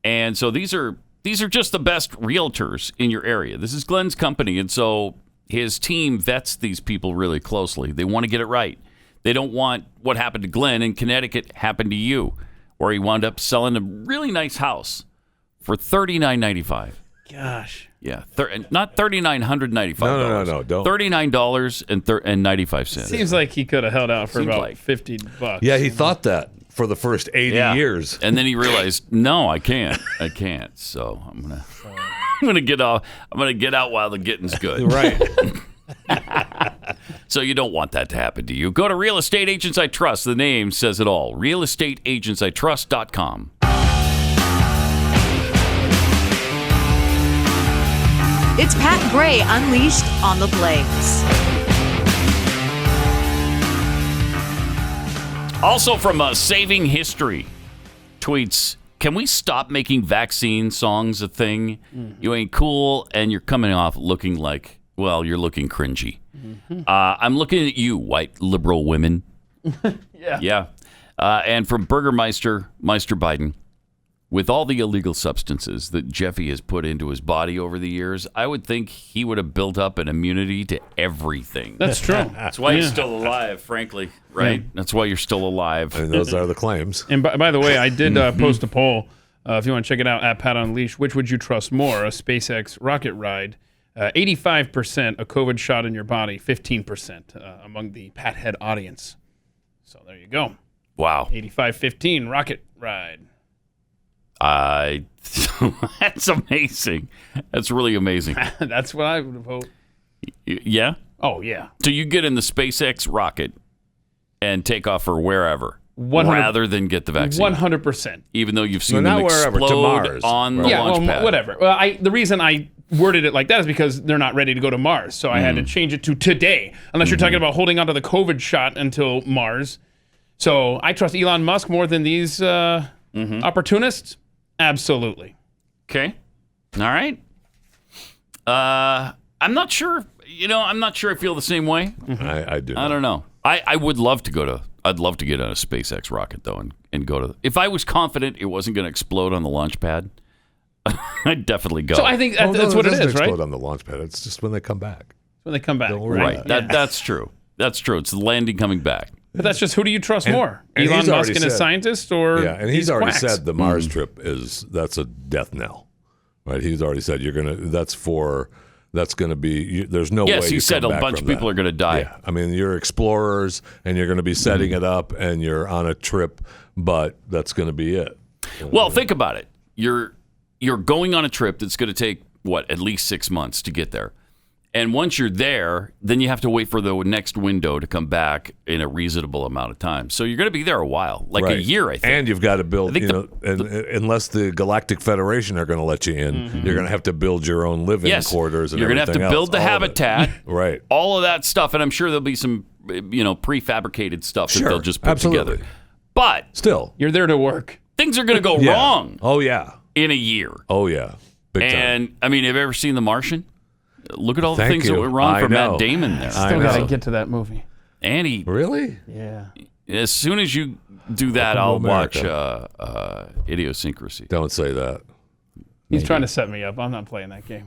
And so these are just the best realtors in your area. This is Glenn's company. And so his team vets these people really closely. They want to get it right. They don't want what happened to Glenn in Connecticut happen to you, where he wound up selling a really nice house for $39.95. Gosh. Yeah, not $3,995. No, don't. $39.95. Seems like he could have held out for about $50. Yeah, he thought that for the first 80 years, and then he realized, no, I can't. So I'm gonna get out. I'm gonna get out while the getting's good. Right. So you don't want that to happen to you. Go to Real Estate Agents I Trust. The name says it all. realestateagentsitrust.com. It's Pat Gray Unleashed on the Blaze. Also from Saving History, tweets, can we stop making vaccine songs a thing? You ain't cool, and you're coming off looking like, well, you're looking cringy. I'm looking at you, white liberal women. Yeah. And from Burgermeister Biden, with all the illegal substances that Jeffy has put into his body over the years, I would think he would have built up an immunity to everything. That's true. That's why he's still alive, frankly, right? Yeah. That's why you're still alive. And those are the claims. And by the way, I did post a poll. If you want to check it out, at Pat Unleashed, which would you trust more, a SpaceX rocket ride? 85% a COVID shot in your body, 15% among the Pathead audience. So there you go. Wow. 85-15 rocket ride. That's amazing. That's really amazing. That's what I would vote. Yeah? Oh, yeah. So you get in the SpaceX rocket and take off for wherever, 100 rather than get the vaccine. 100%. Even though you've seen them explode to Mars, on the launch pad. Whatever. Well, the reason I worded it like that is because they're not ready to go to Mars. So I had to change it to today, unless you're talking about holding onto the COVID shot until Mars. So I trust Elon Musk more than these opportunists. Absolutely. Okay. All right. I'm not sure. I'm not sure I feel the same way. I do. I don't know. I would love to go to. I'd love to get on a SpaceX rocket though, and go to. If I was confident it wasn't going to explode on the launch pad, I'd definitely go. So I think that's what it is, right? Explode on the launch pad. It's just when they come back. When they come back, right? That's true. That's true. It's the landing coming back. But that's just, who do you trust more? Elon Musk and a scientist, or he's already quacks? said the Mars trip that's a death knell, right? He's already said that's going to be. There's no way. Yes, he said a bunch of people are going to die. Yeah. I mean, you're explorers, and you're going to be setting it up, and you're on a trip, but that's going to be it. Well, think about it. You're going on a trip that's going to take at least 6 months to get there. And once you're there, then you have to wait for the next window to come back in a reasonable amount of time. So you're going to be there a while, a year, I think. And you've got to build, unless the Galactic Federation are going to let you in, you're going to have to build your own living quarters and you're going to have to build the habitat, right? All of that stuff. And I'm sure there'll be some, prefabricated stuff that they'll just put together. But still, you're there to work. Things are going to go wrong. Oh, yeah. In a year. Oh, yeah. Big time. And, have you ever seen The Martian? Look at all the things that went wrong for Matt Damon there. Still got to get to that movie. And he really? Yeah. As soon as you do that, I'll watch Idiosyncrasy. Don't say that. He's trying to set me up. I'm not playing that game.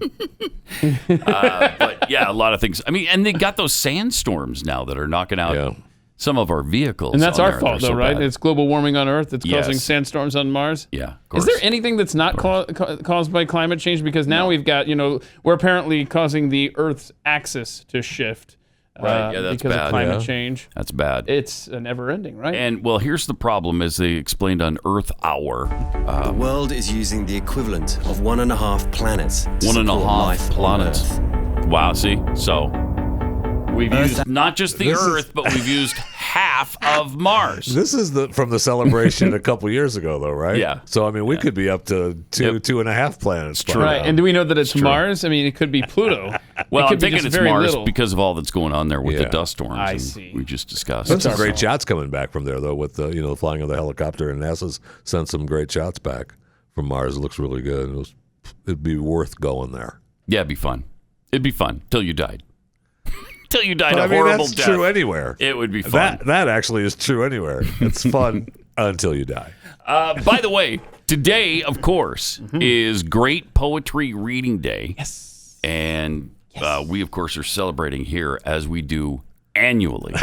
But yeah, a lot of things. I mean, and they got those sandstorms now that are knocking out some of our vehicles. And that's our fault, though, right? It's global warming on Earth that's causing sandstorms on Mars. Yeah. Is there anything that's not caused by climate change? Because now we've got, we're apparently causing the Earth's axis to shift. Right. Yeah, that's because bad. Of climate change. That's bad. It's never ending, right? And here's the problem, as they explained on Earth Hour. The world is using the equivalent of 1.5 planets. 1.5 planets. Wow. See, so we've used not just the Earth, but we've used half of Mars. This is from the celebration a couple years ago, though, right? Yeah. So I mean, we could be up to 2.5 planets. True. Right. And do we know that it's Mars? I mean, it could be Pluto. Well, I'm thinking it's Mars because of all that's going on there with the dust storms. I see. We just discussed. There's some great shots coming back from there, though, with the flying of the helicopter, and NASA's sent some great shots back from Mars. It looks really good. It'd be worth going there. Yeah, it'd be fun. It'd be fun till you died. Till you died horrible death. That's true anywhere. It would be fun. That actually is true anywhere. It's fun until you die. By the way, today, of course, is Great Poetry Reading Day. Yes. And we, of course, are celebrating here as we do annually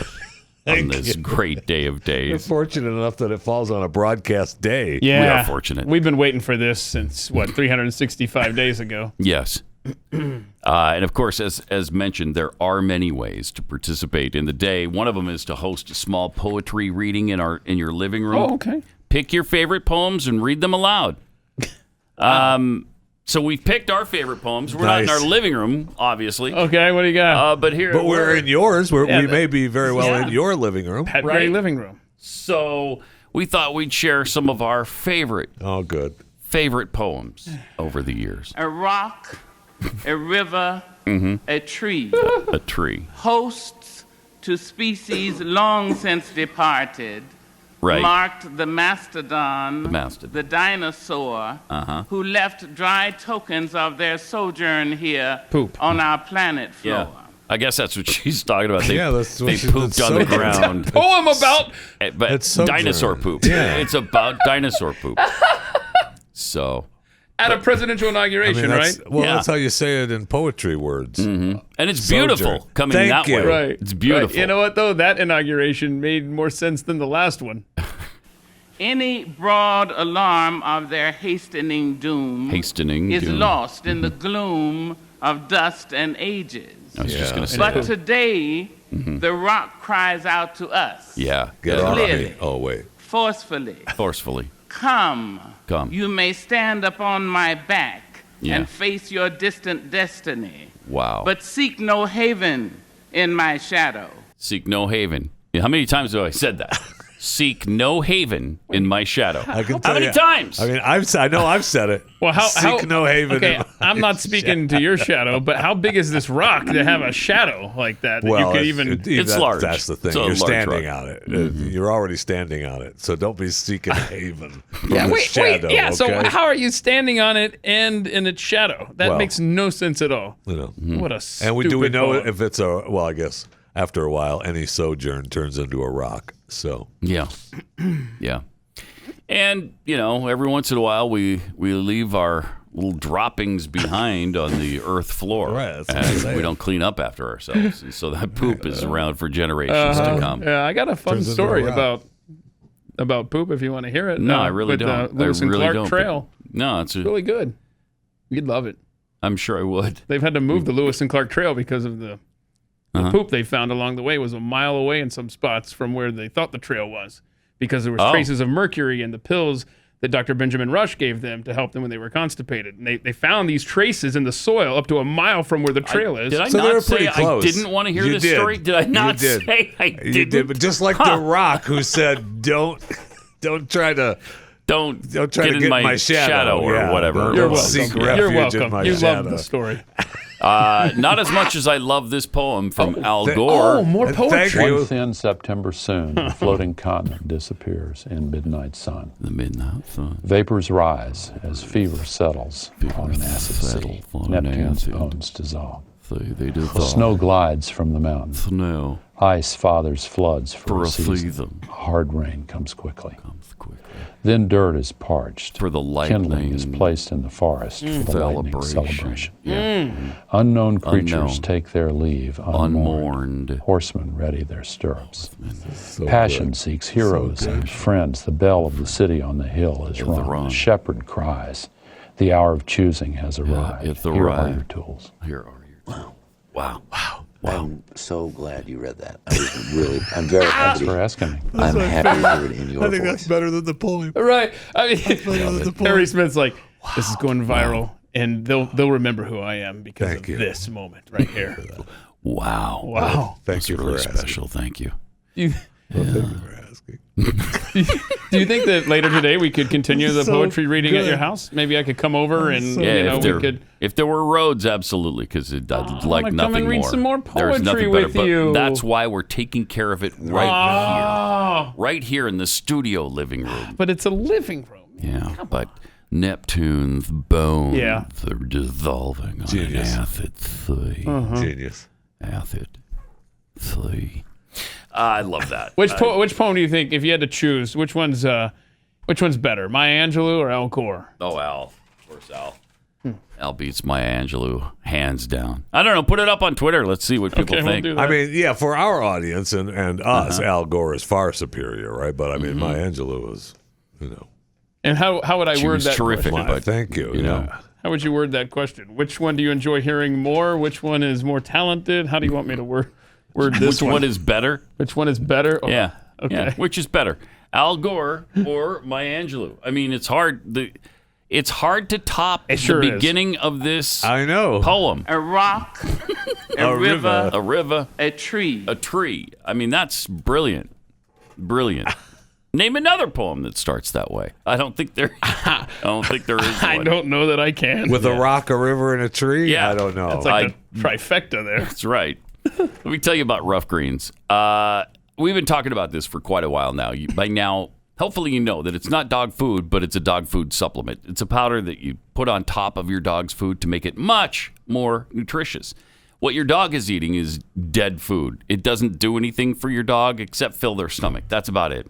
on this great day of days. We're fortunate enough that it falls on a broadcast day. Yeah. We are fortunate. We've been waiting for this since, 365 days ago. Yes. And of course, as mentioned, there are many ways to participate in the day. One of them is to host a small poetry reading in your living room. Oh, okay. Pick your favorite poems and read them aloud. So we've picked our favorite poems. We're not in our living room, obviously. Okay, what do you got? But we're in yours. We may be very well in your living room. Pat Gray living room. So we thought we'd share some of our favorite poems over the years. A rock, a river, a tree. A tree. Hosts to species long since departed. Right. Marked the mastodon, the dinosaur, who left dry tokens of their sojourn here on our planet floor. Yeah. I guess that's what she's talking about. They they pooped on the ground. It's a poem about... But it's dinosaur poop. Yeah. It's about dinosaur poop. So... At a presidential inauguration, right? Well, that's how you say it in poetry words. And it's beautiful coming that way. Right. It's beautiful. Right. You know what, though? That inauguration made more sense than the last one. Any broad alarm of their hastening doom is lost in the gloom of dust and ages. I was just going to say But that. Today, the rock cries out to us. Yeah. Get off clearly, me. Oh, wait. Forcefully. Come. You may stand upon my back and face your distant destiny. Wow. But seek no haven in my shadow. Seek no haven. How many times have I said that? Seek no haven in my shadow. I can How tell many you, times? I mean, I know I've said it. Well, Seek no haven. Okay, in I'm not speaking to your shadow, but how big is this rock to have a shadow like that? Well, you could it's large. That's the thing. It's a You're large standing rock. on it. You're already standing on it. So don't be seeking haven. Wait, shadow, yeah. So okay? how are you standing on it and in its shadow? That makes no sense at all. You know. What a And stupid do we know poem. if it's I guess after a while, any sojourn turns into a rock. So yeah. And, every once in a while we leave our little droppings behind on the earth floor. Right, that's and we don't clean up after ourselves. And so that poop is around for generations to come. Yeah, I got a fun Turns into story a rock. about poop if you want to hear it. No, I really with, don't. Lewis I really and Clark don't. Trail. No, it's really good. You'd love it. I'm sure I would. They've had to move the Lewis and Clark Trail because of the poop they found along the way was a mile away in some spots from where they thought the trail was because there was traces of mercury in the pills that Dr. Benjamin Rush gave them to help them when they were constipated. And they found these traces in the soil up to a mile from where the trail is. Did I So they not were say pretty I close. didn't want to hear You this did. story? Did I not You did. say I didn't? You did, but just like the rock who said, don't try to try get to in get my my shadow or whatever. You're welcome. Seek You're refuge welcome. in my You shadow. love the story. Not as much as I love this poem from Al Gore. More poetry. One thin September soon, the floating continent disappears in midnight sun. The midnight sun. Vapors rise as fever settles on an acid city. Neptune's bones dissolve. They The snow glides from the mountain. Snow. Ice fathers floods for a season. season. Hard rain comes quickly. Then dirt is parched. For the Kindling lightning is placed in the forest for the lightning celebration. Yeah. Unknown creatures Unknown. take their leave unmourned. Horsemen ready their stirrups. Passion seeks heroes and friends. The bell of the city on the hill is rung. The shepherd cries. The hour of choosing has arrived. it's Here arrived. are your tools. Here are your Wow. I'm so glad you read that. I'm very happy. Thanks for asking me. I'm happy to hear it in your I think voice. that's better than the poem. Right. I mean, Harry Smith's like, this is going viral, and they'll remember who I am because of this moment right here. Wow. Wow. Thank you That's really for asking. special. Thank you. Thank you for asking. Do you think that later today we could continue the So poetry reading at good. your house? Maybe I could come over and if there were roads, absolutely, because I'd like come nothing and read more. some more There's poetry nothing with better, you. But that's why we're taking care of it right here in the studio living room. But it's a living room. Yeah, but Neptune's bones Yeah. are dissolving on Genius. an acid sea. Genius. Acid sea. I love that. Which poem do you think, if you had to choose, which one's better, Maya Angelou or Al Gore? Oh, Al. Of course, Al. Al beats Maya Angelou hands down. I don't know. Put it up on Twitter. Let's see what people think. We'll I mean, yeah, for our audience and us, Al Gore is far superior, right? But I mean, Maya Angelou is, And how would I word that? Terrific. Question? Thank you. How would you word that question? Which one do you enjoy hearing more? Which one is more talented? How do you want me to word this one? Which one is better? Which one is better? Oh, Yeah. Okay. Yeah. Which is better, Al Gore or Maya Angelou? I mean, it's hard. It's hard to top the beginning of this poem. A rock, a river, a river, a tree. A tree. I mean, that's brilliant. Brilliant. Name another poem that starts that way. I don't think there is one. I don't know that I can. With a rock, a river, and a tree? Yeah. I don't know. It's like a trifecta there. That's right. Let me tell you about rough greens. We've been talking about this for quite a while now. By now, hopefully you know that it's not dog food, but it's a dog food supplement. It's a powder that you put on top of your dog's food to make it much more nutritious. What your dog is eating is dead food. It doesn't do anything for your dog except fill their stomach. That's about it.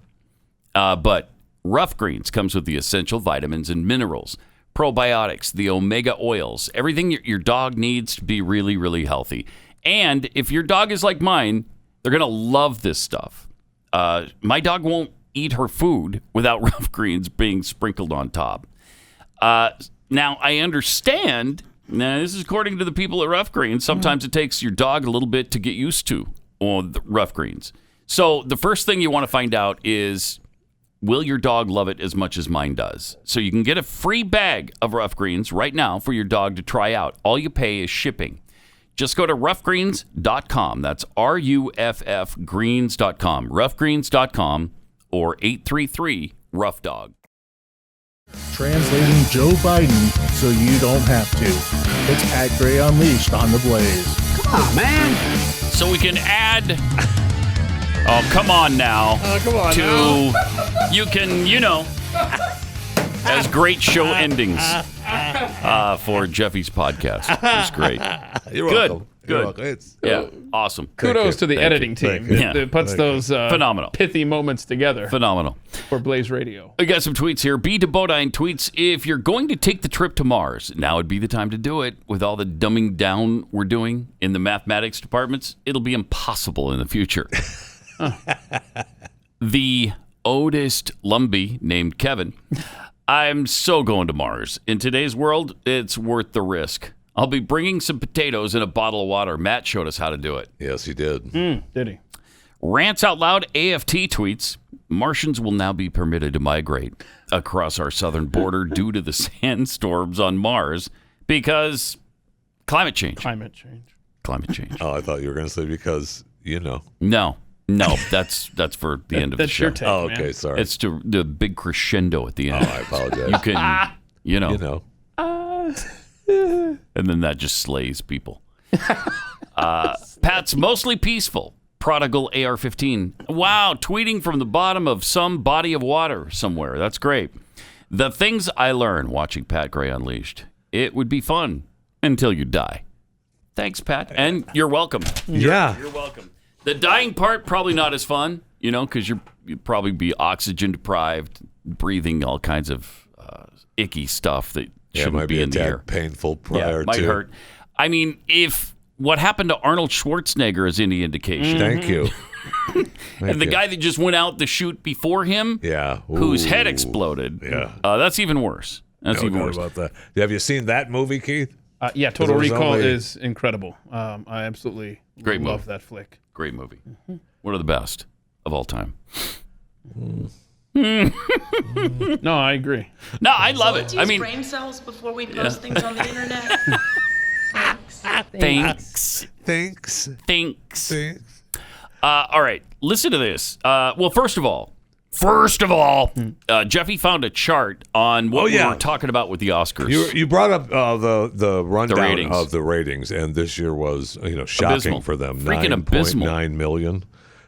But Rough Greens comes with the essential vitamins and minerals, probiotics, the omega oils, everything your dog needs to be really, really healthy. And if your dog is like mine, they're going to love this stuff. My dog won't eat her food without Rough Greens being sprinkled on top. Now, I understand, now this is according to the people at Rough Greens, sometimes it takes your dog a little bit to get used to the Rough Greens. So the first thing you want to find out is, will your dog love it as much as mine does? So you can get a free bag of Rough Greens right now for your dog to try out. All you pay is shipping. Just go to roughgreens.com. That's RUFF greens.com. Roughgreens.com or 833-ROUGH-DOG. Translating Joe Biden so you don't have to. It's Pat Gray Unleashed on the Blaze. Come on, man. So we can add... Oh, come on now. Come on now. You can, as great show endings for Jeffy's podcast. It's great. You're Good. welcome. Good. Awesome. Kudos to the editing team that puts those phenomenal pithy moments together. Phenomenal. For Blaze Radio. I got some tweets here. B. DeBodine tweets, if you're going to take the trip to Mars, now would be the time to do it. With all the dumbing down we're doing in the mathematics departments, it'll be impossible in the future. The oldest Lumbee named Kevin. I'm so going to Mars. In today's world, it's worth the risk. I'll be bringing some potatoes and a bottle of water. Matt showed us how to do it. Yes, he did. Did he? Rants Out Loud AFT tweets, Martians will now be permitted to migrate across our southern border due to the sandstorms on Mars because climate change. Climate change. Oh, I thought you were going to say because, No, that's for the end of the show. That's your take, okay, sorry. It's to the big crescendo at the end. Oh, I apologize. You can, and then that just slays people. Pat's mostly peaceful. Prodigal AR-15. Wow, tweeting from the bottom of some body of water somewhere. That's great. The things I learned watching Pat Gray Unleashed. It would be fun until you die. Thanks, Pat. And you're welcome. Yeah. You're welcome. The dying part, probably not as fun, because you'd probably be oxygen deprived, breathing all kinds of icky stuff that shouldn't be in the air. Painful prior it might hurt. I mean, if what happened to Arnold Schwarzenegger is any indication. Thank you. And the guy that just went out the chute before him, whose head exploded, that's even worse. That's even worse. About that. Have you seen that movie, Keith? Yeah, Total Recall is incredible. I absolutely Great love movie. that flick. Great movie. One of the best of all time. No, I agree. No, I love it. I mean, brain cells before we post things on the internet. Thanks. All right, listen to this. Well, first of all, Jeffy found a chart on what we were talking about with the Oscars. You brought up the rundown ratings. of the ratings, and this year was shocking Abysmal. for them. Freaking abysmal. 9.9 million.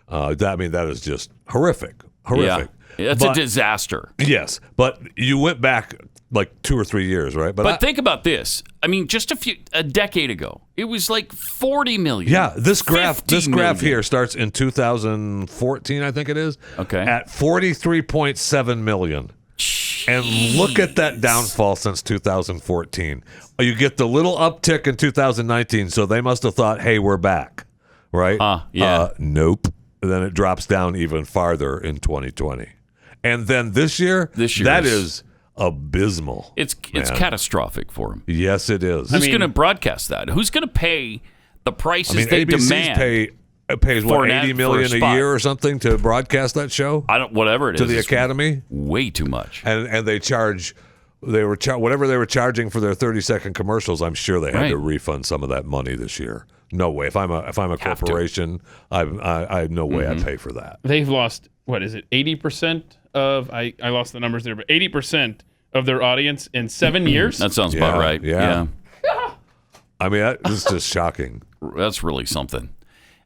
That is just horrific. Yeah, it's a disaster. Yes, but you went back like 2 or 3 years, right? But think about this. I mean, just a decade ago, it was like 40 million. Yeah, this graph million. here starts in 2014, I think it is. Okay. At 43.7 million. And look at that downfall since 2014. You get the little uptick in 2019, so they must have thought, hey, we're back, right? Nope. And then it drops down even farther in 2020. And then this year that is abysmal. It's catastrophic for them. Yes, it is. Who's going to broadcast that? Who's going to pay the prices they ABC's demand? Pays what, $80 million a year or something to broadcast that show? Whatever it is. To the Academy? Way too much. And they charge, whatever they were charging for their 30-second commercials, I'm sure they had to refund some of that money this year. No way. If I'm a corporation, I no way I'd pay for that. They've lost, what is it, 80% of, I lost the numbers there, but 80% of their audience in 7 years? That sounds about right. Yeah. I mean, this is just shocking. That's really something.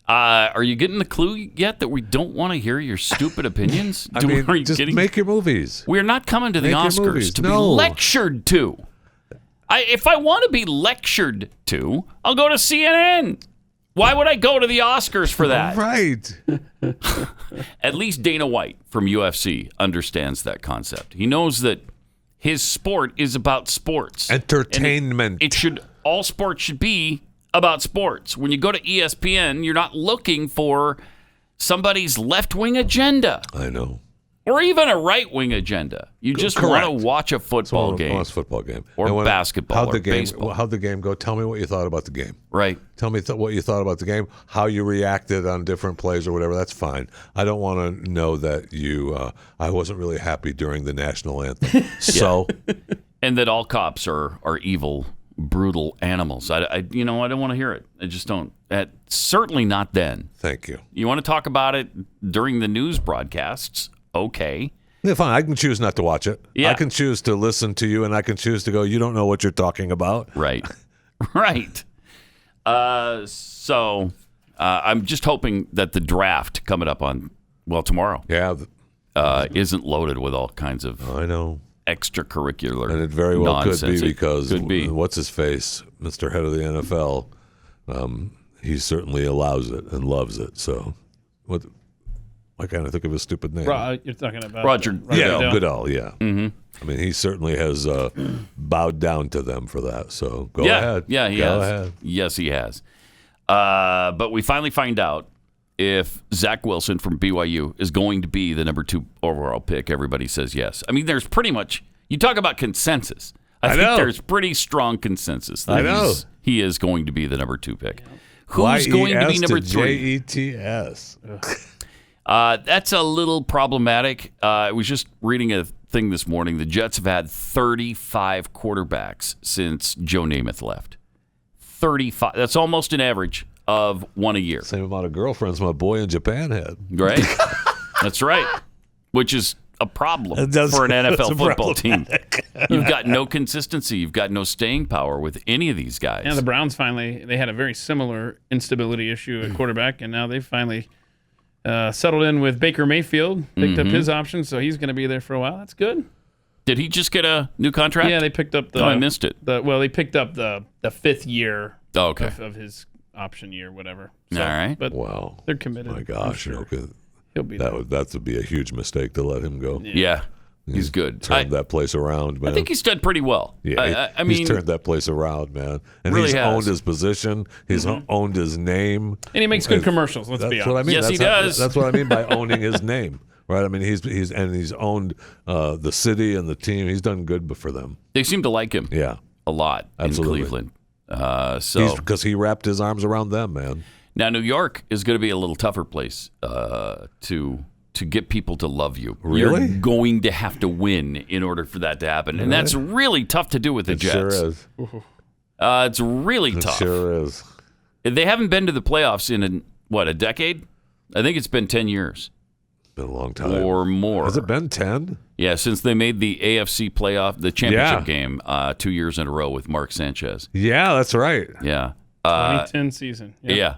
Are you getting the clue yet that we don't want to hear your stupid opinions? Make your movies. We're not coming to the Oscars to be lectured to. If I want to be lectured to, I'll go to CNN. Why would I go to the Oscars for that? Right. At least Dana White from UFC understands that concept. He knows that his sport is about sports. Entertainment. All sports should be about sports. When you go to ESPN, you're not looking for somebody's left-wing agenda. I know. Or even a right-wing agenda. You just want to watch a football game. Watch a football game. Or basketball or baseball. How'd the game go? Tell me what you thought about the game. Right. Tell me what you thought about the game, how you reacted on different plays or whatever. That's fine. I don't want to know that I wasn't really happy during the national anthem. So. And that all cops are evil, brutal animals. I don't want to hear it. I just don't. Certainly not then. Thank you. You want to talk about it during the news broadcasts? Okay. Yeah, fine. I can choose not to watch it. Yeah. I can choose to listen to you, and I can choose to go, you don't know what you're talking about. Right. Right. So I'm just hoping that the draft coming up on, tomorrow. Yeah. Isn't loaded with all kinds of extracurricular and it very well nonsense. Could be because what's his face, Mr. Head of the NFL, he certainly allows it and loves it. So why can't I think of his stupid name? You're talking about Roger Goodell. Yeah. Mm-hmm. I mean, he certainly has bowed down to them for that. So go ahead. Yeah, he has. Ahead. Yes, he has. But we finally find out if Zach Wilson from BYU is going to be the number 2 overall pick. Everybody says yes. I mean, there's pretty much, you talk about consensus. I think there's pretty strong consensus that he is going to be the number 2 pick. Who's going to be number 3? JETS. That's a little problematic. I was just reading a thing this morning. The Jets have had 35 quarterbacks since Joe Namath left. 35. That's almost an average of one a year. Same amount of girlfriends my boy in Japan had. Right. That's right. Which is a problem for an NFL football team. You've got no consistency. You've got no staying power with any of these guys. Yeah, the Browns they had a very similar instability issue at quarterback, and now they finally settled in with Baker Mayfield, picked up his option, so he's going to be there for a while. That's good. Did he just get a new contract? Yeah, they picked up I missed it. They picked up the 5th year of his option year, whatever. So, all right. But wow. They're committed. My gosh. Sure. He'll be that would be a huge mistake to let him go. Yeah. He's good. Turned that place around, man. I think he's done pretty well. Yeah, I mean, he's turned that place around, man. And really he's owned his position. He's owned his name. And he makes good commercials, let's be honest. What I mean. Yes, he does. That's what I mean by owning his name. Right? I mean, he's owned the city and the team. He's done good for them. They seem to like him. Yeah. A lot Absolutely. in Cleveland. Because he wrapped his arms around them, man. Now, New York is going to be a little tougher place to get people to love you. Really? You're going to have to win in order for that to happen. And that's really tough to do with the Jets. Sure is. It's really tough. It sure is. They haven't been to the playoffs in, a decade? I think it's been 10 years. It's been a long time. Or more. Has it been 10? Yeah, since they made the AFC playoff, the championship game 2 years in a row with Mark Sanchez. Yeah, that's right. Yeah. 2010 season. Yeah.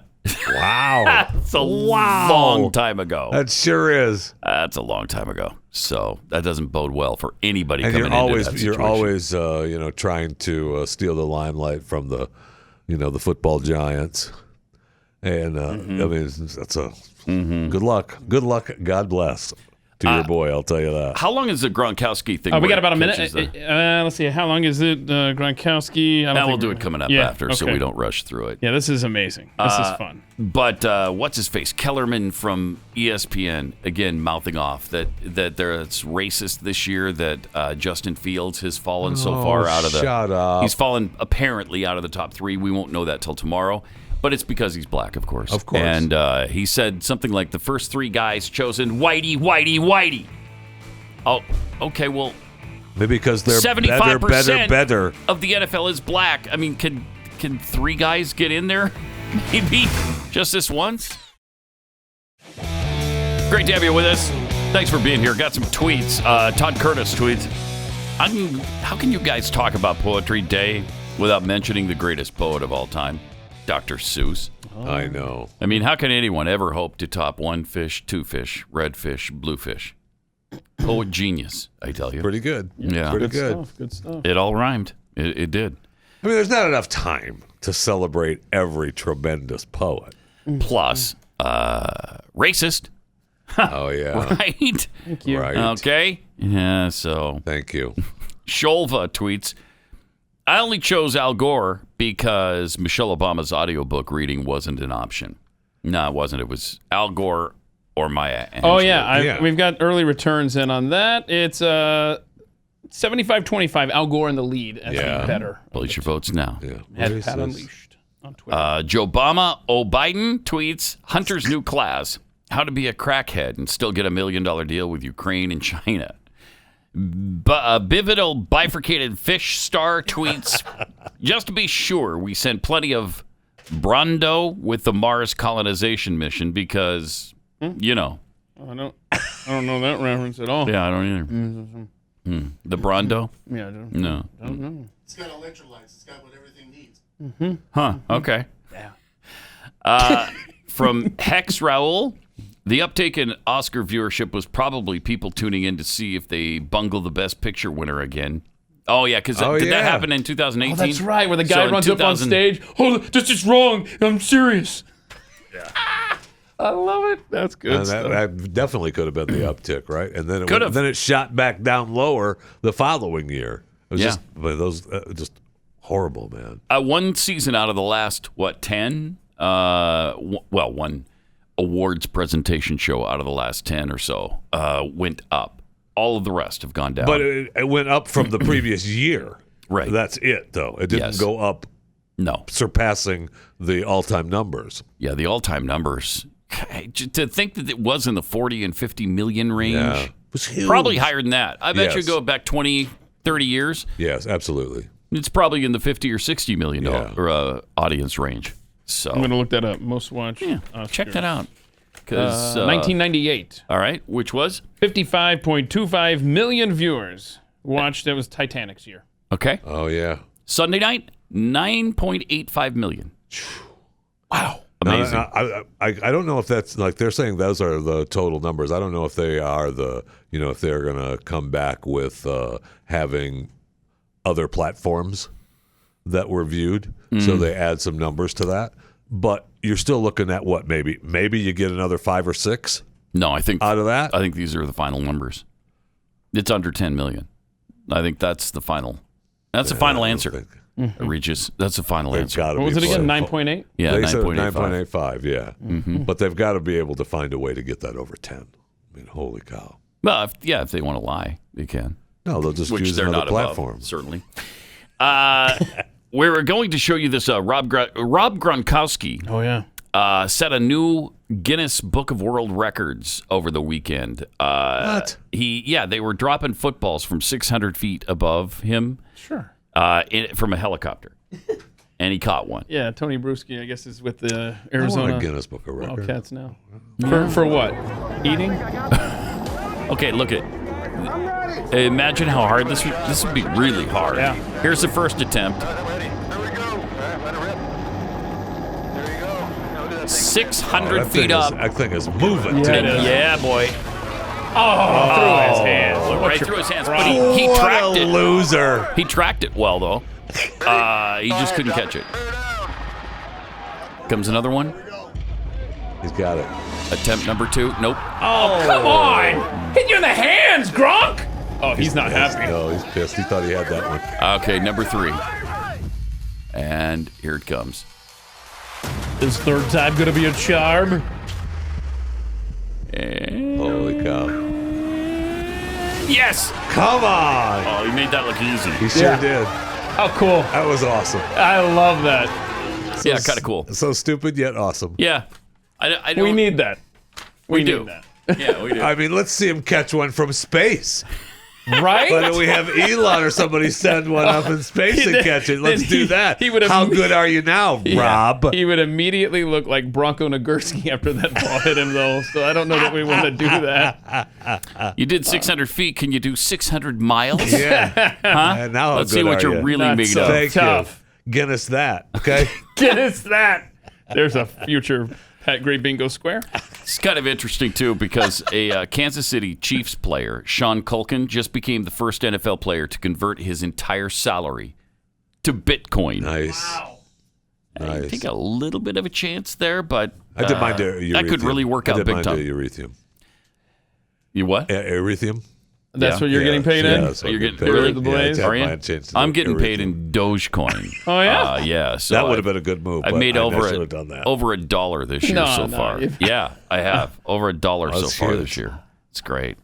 Wow. That's a long time ago. That sure is. That's a long time ago. So that doesn't bode well for anybody and coming into that situation. You're always, trying to steal the limelight from the football giants. And, I mean, that's a good luck. Good luck. God bless. to your boy. I'll tell you that. How long is the Gronkowski thing? We got about a minute. Let's see. How long is it, Gronkowski? Now we'll do it coming up after, so we don't rush through it. Yeah, this is amazing. This is fun. But what's his face? Kellerman from ESPN again mouthing off that it's racist this year that Justin Fields has fallen so far out of the. Shut up. He's fallen apparently out of the top 3. We won't know that till tomorrow. But it's because he's black, of course. Of course. And he said something like the first 3 guys chosen, whitey, whitey, whitey. Oh, okay, well. Maybe because they're 75% better. Of the NFL is black. I mean, can 3 guys get in there? Maybe just this once? Great to have you with us. Thanks for being here. Got some tweets. Todd Curtis tweets. How can you guys talk about Poetry Day without mentioning the greatest poet of all time? Dr. Seuss. I know. I mean, how can anyone ever hope to top 1 fish, 2 fish, red fish, blue fish? Poet genius, I tell you. Pretty good. Yeah. Pretty good. Good stuff. It all rhymed. It did. I mean, there's not enough time to celebrate every tremendous poet. Plus, racist. Oh, yeah. Right? Thank you. Right. Okay. Yeah, so. Thank you. Sholva tweets, I only chose Al Gore because Michelle Obama's audiobook reading wasn't an option. No, it wasn't. It was Al Gore or Maya Angelou. Oh, yeah. We've got early returns in on that. It's 75-25. Al Gore in the lead. That's better. Place your votes now. Yeah. At Pat Unleashed on Twitter. Joe Obama, Biden tweets, Hunter's new class, how to be a crackhead and still get $1 million deal with Ukraine and China. Bivital bifurcated fish star tweets, just to be sure, we sent plenty of Brondo with the Mars colonization mission because, you know. I don't know that reference at all. Yeah, I don't either. The Brondo? Yeah, I don't know. It's got electrolytes. It's got what everything needs. Huh, okay. Yeah. From Hex Raoul, the uptake in Oscar viewership was probably people tuning in to see if they bungle the Best Picture winner again. Oh, yeah, because did that happen in 2018? Oh, that's right, where the guy runs up on stage. Oh, this is wrong. I'm serious. Yeah. I love it. That's good stuff. That definitely could have been the uptick, right? And then it shot back down lower the following year. It was just horrible, man. One season out of the last, 10? One awards presentation show out of the last 10 or so went up. All of the rest have gone down. But it went up from the previous year. Right. That's it, though. It didn't go up, surpassing the all-time numbers. Yeah, the all-time numbers. To think that it was in the 40 and 50 million range, it was huge. Probably higher than that. I bet you go back 20, 30 years. Yes, absolutely. It's probably in the 50 or 60 million audience range. So I'm going to look that up. Most watched. Yeah, check that out. 1998. All right, which was 55.25 million viewers watched. That was Titanic's year. Okay. Oh yeah. Sunday night, 9.85 million. Wow. Amazing. Now, I don't know if that's like they're saying those are the total numbers. I don't know if they are if they're going to come back with having other platforms that were viewed, so they add some numbers to that. But you're still looking at what maybe you get another 5 or 6. No, I think out of that. I think these are the final numbers. It's under 10 million. I think that's the final. That's the final answer. Regis, that's the final answer. What was it again? 9.8? Yeah, 9.85. Yeah, but they've got to be able to find a way to get that over 10. I mean, holy cow! Well, if they want to lie, they can. No, they'll just Which use they're another not platform. Above, certainly. We're going to show you this. Rob Gronkowski. Oh yeah. Set a new Guinness Book of World Records over the weekend. What? They were dropping footballs from 600 feet above him. Sure. From a helicopter, and he caught one. Yeah, Tony Bruschi, I guess, is with the Arizona I want a Guinness Book of Records. Wildcats now. For what? Eating? Okay, look at. Imagine how hard this would be. Really hard. Yeah. Here's the first attempt. 600 feet up. That thing is moving. Yeah, boy. Through his hands. Right through his hands. But he tracked it. Loser. He tracked it well, though. He just couldn't catch it. Comes another one. He's got it. Attempt number 2. Nope. Oh, come on! Hit you in the hands, Gronk! Oh, he's not happy. No, he's pissed. He thought he had that one. Okay, number 3. And here it comes. Is third time going to be a charm? And holy cow. Yes! Come on! Oh, he made that look easy. He sure did. How cool. That was awesome. I love that. So, yeah, kind of cool. So stupid yet awesome. Yeah. I don't, we need that. We need do. that. Yeah, we do. I mean, let's see him catch one from space. Right? Why don't we have Elon or somebody send one up in space and catch it? Let's do that. How good are you now, Rob? He would immediately look like Bronco Nagurski after that ball hit him, though. So I don't know that we want to do that. You did 600 feet. Can you do 600 miles? Yeah. Huh? Now Let's see what you're really Not made so of. Thank tough. you. Guinness that, okay? Guinness that. There's a future Pat Gray bingo square. It's kind of interesting, too, because a Kansas City Chiefs player, Sean Culkin, just became the first NFL player to convert his entire salary to Bitcoin. Nice. Wow. Nice. I think a little bit of a chance there, but I did mine to Erythium. that could really work out big time. Erythium. You what? Erythium. That's what you're getting paid in? Yeah, You're getting paid. really the Blaze? Are you? I'm getting Erythium. paid in Dogecoin. Oh, yeah? Yeah. So that would have been a good move. I've but made I over should have done that. over $1 this year so far. Yeah, I have over $1 so That's far huge. this year. It's great.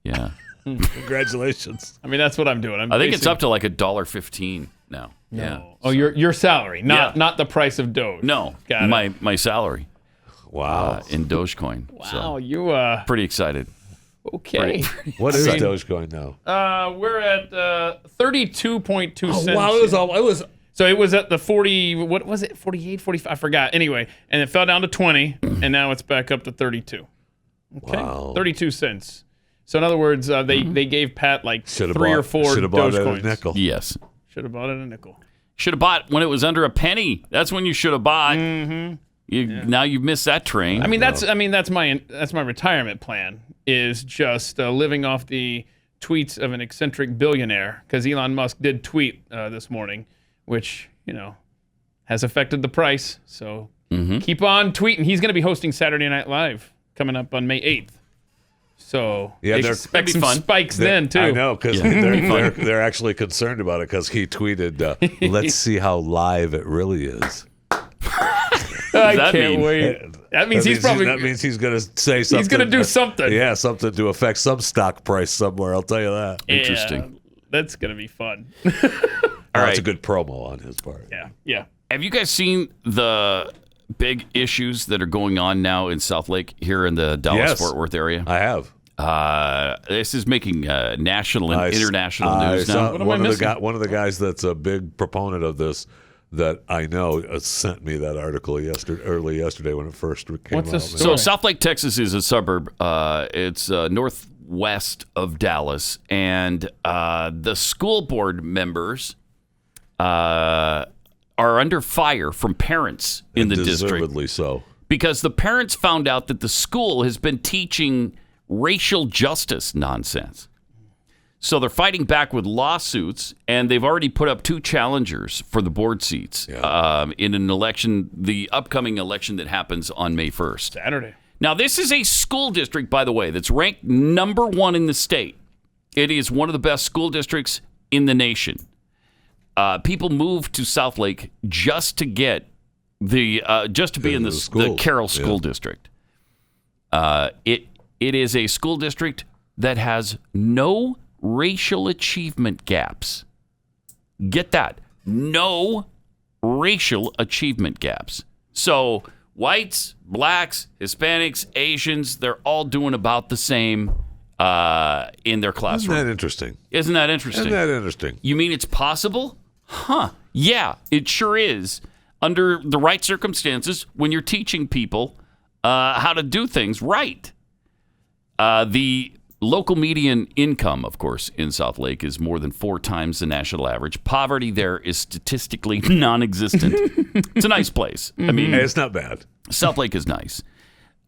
Yeah. Congratulations. I mean, that's what I'm doing. I think it's up to like $1.15 now. No. Yeah. Oh, your salary, not the price of Doge. No, Got it. my salary. Wow. In Dogecoin. Wow, So, you pretty excited. Okay. What is Dogecoin now? We're at 32.2 cents. Wow, it was. So it was at the 40. What was it? 48, 45. I forgot. Anyway, and it fell down to 20, and now it's back up to 32. Okay. Wow. 32 cents. So in other words, they gave Pat like three or four Should have bought it Dogecoins. at a nickel. Yes. Should have bought it at a nickel. Should have bought when it was under a penny. That's when you should have bought. Now you've missed that train. I mean, that's my retirement plan is just living off the tweets of an eccentric billionaire, because Elon Musk did tweet this morning, which has affected the price. So keep on tweeting. He's going to be hosting Saturday Night Live coming up on May 8th. So expect some spikes then too. I know, because they're actually concerned about it, because he tweeted, "Let's see how live it really is." I can't wait. That means he's probably. That means he's going to say something. He's going to do something. Yeah, something to affect some stock price somewhere. I'll tell you that. Interesting. That's going to be fun. All right, that's a good promo on his part. Yeah. Have you guys seen the big issues that are going on now in Southlake here in the Dallas-Fort Worth area? I have. This is making national and international news now. What am I missing? One of the guys that's a big proponent of this that I know sent me that article early yesterday when it first came What's out. this So story? Southlake, Texas is a suburb. It's northwest of Dallas, and the school board members are under fire from parents in the district. Deservedly so. Because the parents found out that the school has been teaching racial justice nonsense. So they're fighting back with lawsuits, and they've already put up 2 challengers for the board seats in an election, the upcoming election that happens on May 1st. Saturday. Now, this is a school district, by the way, that's ranked number 1 in the state. It is one of the best school districts in the nation. People move to Southlake just to get the be in the Carroll School District. It is a school district that has no racial achievement gaps. Get that. No racial achievement gaps. So whites, blacks, Hispanics, Asians, they're all doing about the same in their classroom. Isn't that interesting? Isn't that interesting? Isn't that interesting? You mean it's possible? Huh. Yeah, it sure is. Under the right circumstances, when you're teaching people how to do things right. The local median income, of course, in Southlake is more than 4 times the national average. Poverty there is statistically non-existent. It's a nice place. I mean, it's not bad. Southlake is nice.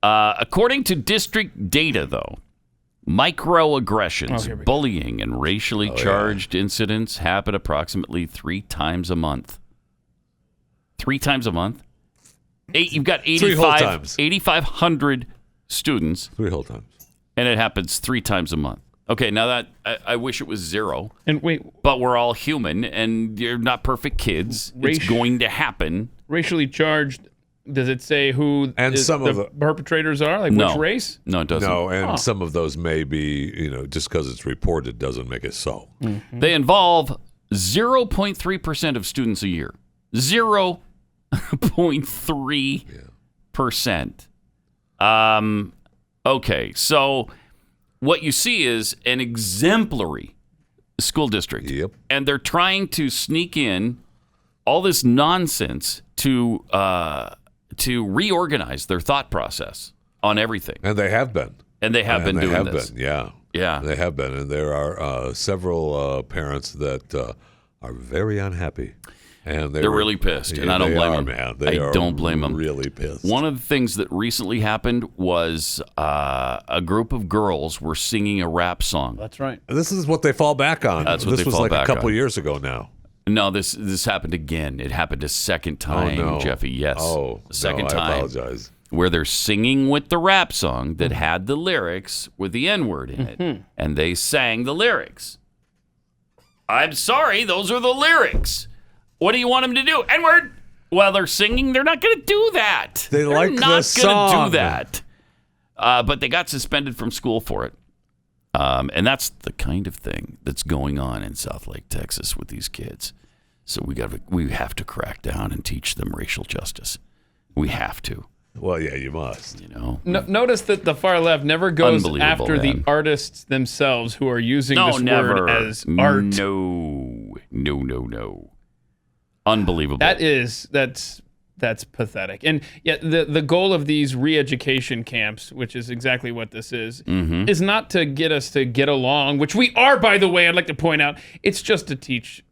According to district data, though, microaggressions, bullying, and racially charged incidents happen approximately 3 times a month. 3 times a month? You've got 8,500 students. 3 whole times. And it happens 3 times a month. Okay, now that I wish it was 0. And wait, but we're all human, and you're not perfect kids. It's going to happen. Racially charged. Does it say who and some of the perpetrators are? Like which race? No, it doesn't. No, and some of those may be, just because it's reported doesn't make it so. Mm-hmm. They involve 0.3% of students a year. 0.3%. Okay, so what you see is an exemplary school district. Yep. And they're trying to sneak in all this nonsense to reorganize their thought process on everything. And they have been. And they have been doing this. Yeah. Yeah. They have been. And there are several parents that are very unhappy. And they're really pissed, and I don't blame them. Man. I don't blame them. Really pissed. One of the things that recently happened was a group of girls were singing a rap song. That's right. This is what they fall back on. That's what this they was fall like back a couple on. years ago now. No, this happened again. It happened a second time, Jeffy. Yes. Oh, second time. I apologize. Where they're singing with the rap song that had the lyrics with the N-word in it, and they sang the lyrics. I'm sorry, those are the lyrics. What do you want them to do? N-word. While they're singing, they're not going to do that. They're not the song. going to do that. But they got suspended from school for it. And that's the kind of thing that's going on in Southlake, Texas with these kids. So we have to crack down and teach them racial justice. We have to. Well, yeah, you must. Notice that the far left never goes after the artists themselves who are using this word as art. No. Unbelievable. That's pathetic. And yet the goal of these re-education camps, which is exactly what this is not to get us to get along, which we are, by the way, I'd like to point out. It's just to teach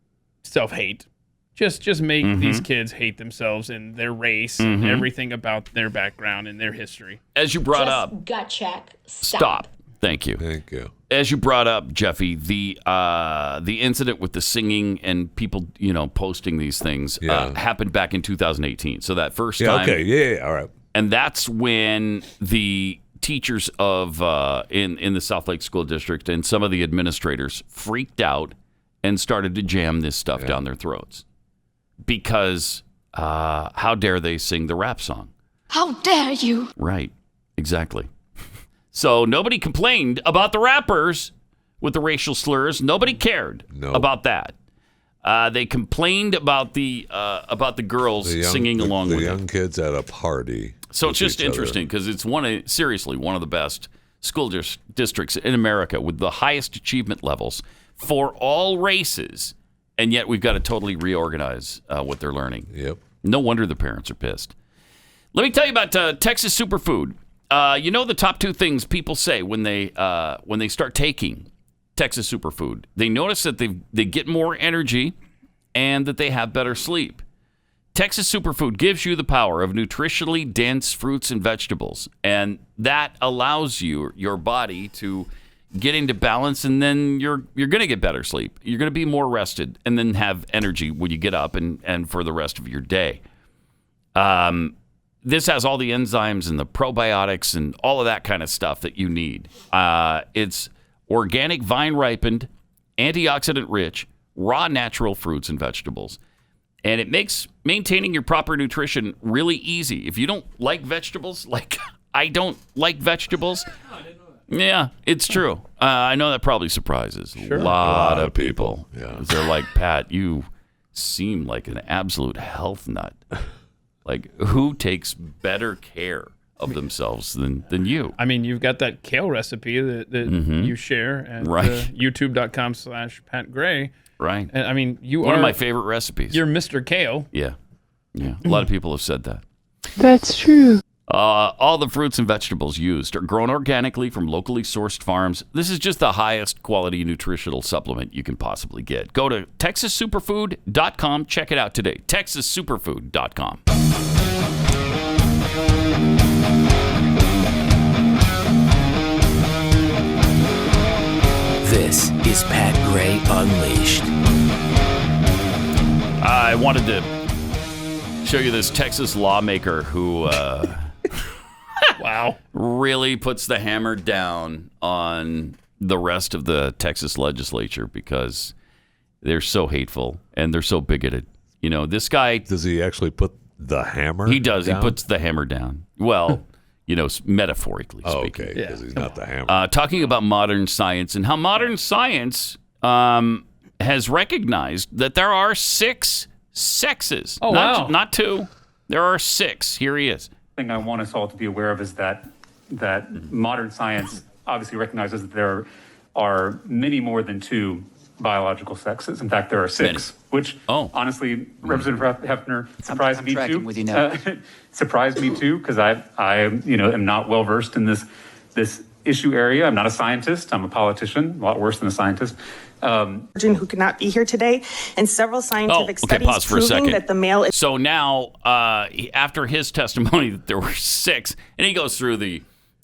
self-hate. Just make these kids hate themselves and their race and everything about their background and their history. As you brought up. Gut check. Stop. Thank you. Thank you. As you brought up, Jeffy, the incident with the singing and people, posting these things happened back in 2018. So that first time. Okay. Yeah. All right. And that's when the teachers of in the Southlake School District and some of the administrators freaked out and started to jam this stuff down their throats. Because how dare they sing the rap song? How dare you? Right. Exactly. So nobody complained about the rappers with the racial slurs. Nobody cared about that. They complained about the girls singing along with the young kids at a party. So it's just interesting because it's seriously one of the best school districts in America with the highest achievement levels for all races, and yet we've got to totally reorganize what they're learning. Yep. No wonder the parents are pissed. Let me tell you about Texas Superfood. The top 2 things people say when they start taking Texas Superfood. They notice that they get more energy and that they have better sleep. Texas Superfood gives you the power of nutritionally dense fruits and vegetables, and that allows your body to get into balance, and then you're going to get better sleep. You're going to be more rested and then have energy when you get up and for the rest of your day. This has all the enzymes and the probiotics and all of that kind of stuff that you need. It's organic, vine-ripened, antioxidant-rich, raw natural fruits and vegetables. And it makes maintaining your proper nutrition really easy. If you don't like vegetables, like I don't like vegetables, yeah, it's true. I know that probably surprises a lot of people. Yeah. They're like, Pat, you seem like an absolute health nut. Like, who takes better care of themselves than you? I mean, you've got that kale recipe that you share at youtube.com/Pat Gray. Right. And I mean, one of my favorite recipes. You're Mr. Kale. Yeah. A lot of people have said that. That's true. All the fruits and vegetables used are grown organically from locally sourced farms. This is just the highest quality nutritional supplement you can possibly get. Go to TexasSuperfood.com. Check it out today. TexasSuperfood.com. This is Pat Gray Unleashed. I wanted to show you this Texas lawmaker who wow, really puts the hammer down on the rest of the Texas legislature because they're so hateful and they're so bigoted. You know, this guy... Does he actually put the hammer He does. down? He puts the hammer down. Well, you know, metaphorically speaking. Okay, because he's not the hammer. Talking about modern science and how modern science has recognized that there are 6 sexes. Oh, wow. Not 2. There are 6. Here he is. The thing I want us all to be aware of is that modern science obviously recognizes that there are many more than 2 biological sexes. In fact, there are 6, which honestly, Representative Hefner surprised me too. With you now. Surprised me too, because I am not well versed in this issue area. I'm not a scientist. I'm a politician, a lot worse than a scientist. Who could not be here today, and several scientific studies pause for a proving second. that the male is... So now, after his testimony that there were 6, and he goes through the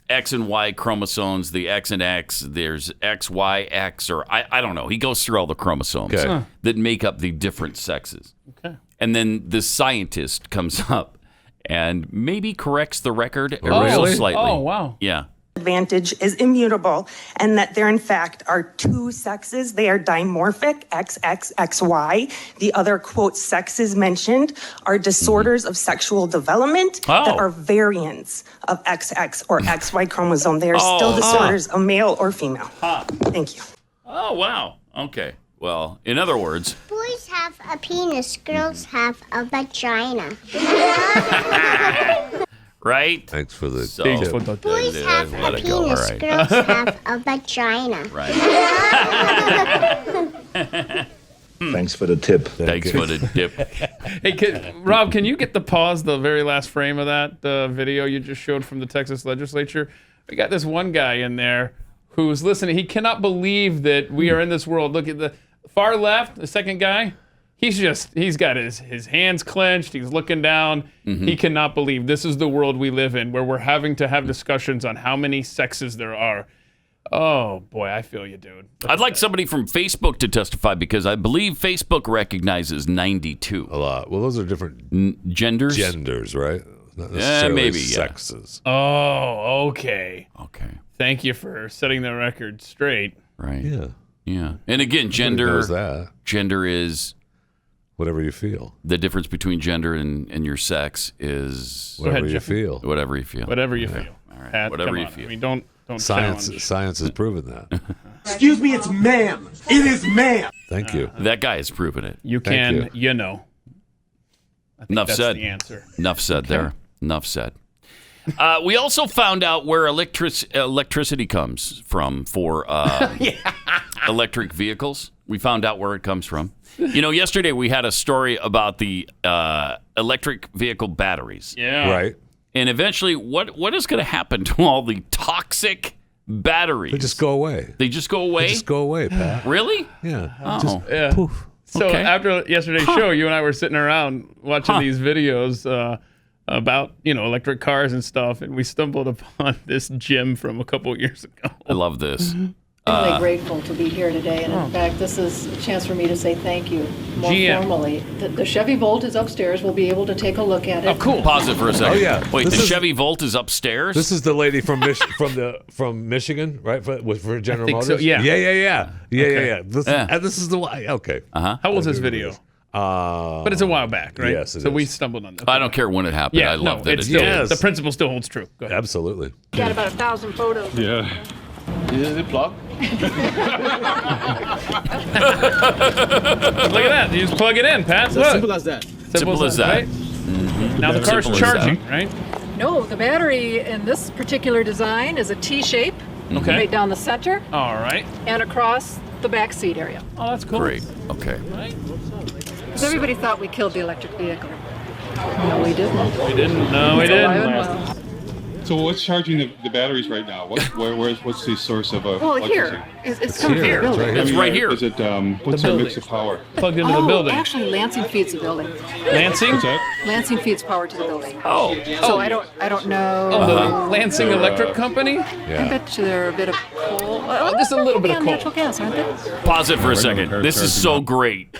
X and Y chromosomes, the X and X, there's X, Y, X, or I don't know. He goes through all the chromosomes that make up the different sexes. Okay. And then the scientist comes up and maybe corrects the record ever so slightly. Oh, wow. Yeah. advantage is immutable, and that there in fact are 2 sexes. They are dimorphic, XXXY. The other, quote, sexes mentioned are disorders of sexual development that are variants of XX or XY chromosome. They are still disorders of male or female. Thank you. Oh, wow. Okay. Well, in other words... Boys have a penis, girls have a vagina. Right? Thanks for the tip. Boys have a penis, girls have a vagina. Right. Thanks for the tip. Thanks for the tip. Hey, Rob, can you get the pause, the very last frame of that video you just showed from the Texas legislature? We got this one guy in there who's listening. He cannot believe that we are in this world. Look at the far left, the second guy. He's got his hands clenched. He's looking down. Mm-hmm. He cannot believe this is the world we live in, where we're having to have discussions on how many sexes there are. Oh, boy, I feel you, dude. I'd like somebody from Facebook to testify because I believe Facebook recognizes 92. A lot. Well, those are different genders. Genders, right? Not necessarily maybe sexes. Oh, okay. Okay. Thank you for setting the record straight. Right. Yeah. Yeah. And again, gender knows that. Gender is whatever you feel. The difference between gender and your sex is whatever you feel. Whatever you feel. Whatever you feel. All right. Pat, whatever come you on. feel. I mean, don't Science challenge. has proven that. Excuse me, it's ma'am. It is ma'am. Thank you. That guy has proven it. You Thank can, you know. I think Enough that's said. the answer. Enough said there. Enough said. We also found out where electricity comes from for electric vehicles. We found out where it comes from. You know, yesterday we had a story about the electric vehicle batteries. Yeah. Right. And eventually, what is going to happen to all the toxic batteries? They just go away. They just go away? They just go away, Pat. Really? Yeah. Oh. Yeah. Poof. So Okay. after yesterday's show, you and I were sitting around watching these videos about, electric cars and stuff, and we stumbled upon this gem from a couple of years ago. I love this. I'm really grateful to be here today, and in fact, this is a chance for me to say thank you more GM. formally. The Chevy Volt is upstairs. We'll be able to take a look at it. Oh, cool. Pause it for a second. Oh, yeah. Wait, This the is- Chevy Volt is upstairs? This is the lady from Michigan, right? For General think Motors. so, yeah. Yeah. Yeah. This is the one. Okay. Uh-huh. How old's this video? But it's a while back, right? Yes, it so we is. stumbled on this. I don't care when it happened. Yeah, I love that it's it still, did. the principle still holds true. Go ahead. Absolutely. Got about 1,000 photos. Yeah. Is it plugged? Look at that. You just plug it in, Pat. It's Look. as simple as that. Simple as that. Right? Mm-hmm. Now the car's Simple as charging, that. right? No, the battery in this particular design is a T-shape, Okay. right down the center All right. and across the back seat area. Oh, that's cool. Great. Okay. Because everybody thought we killed the electric vehicle. No, we didn't. We didn't. No, we It's alive and didn't. well. So what's charging the batteries right now? What's the source of Well, here. It's coming from here. the It's building. It's right here. Is it what's The the building. mix of power? Plugged into the building. Actually, Lansing feeds the building. Lansing? What's that? Lansing feeds power to the building. Oh. So I don't know. Oh, the Lansing Electric Company? I Yeah. bet you they're a bit of coal. Just a little bit of on coal. natural gas, aren't they? Pause it for a second. This is so great.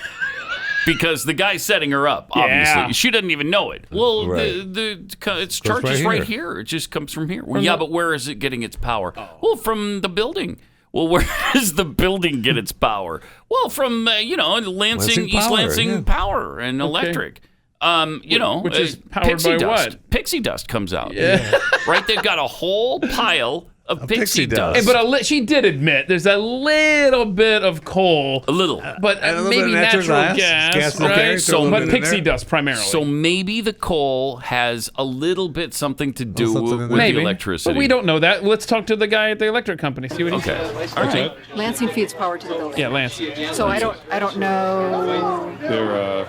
Because the guy's setting her up, obviously. She doesn't even know it. Well, it's charges right here. It just comes from here. Well, but where is it getting its power? Well, from the building. Well, where does the building get its power? Well, from, Lansing, East Lansing Power and Electric. Which is powered pixie by dust. what? Pixie dust comes out. Yeah. Right? They've got a whole pile of pixie dust. Hey, but she did admit there's a little bit of coal. A little. But maybe natural gas right? But pixie dust primarily. So maybe the coal has a little bit something to do with the electricity. But we don't know that. Let's talk to the guy at the electric company. See what he says. All right. Lansing feeds power to the building. Yeah, Lansing. So I don't know. I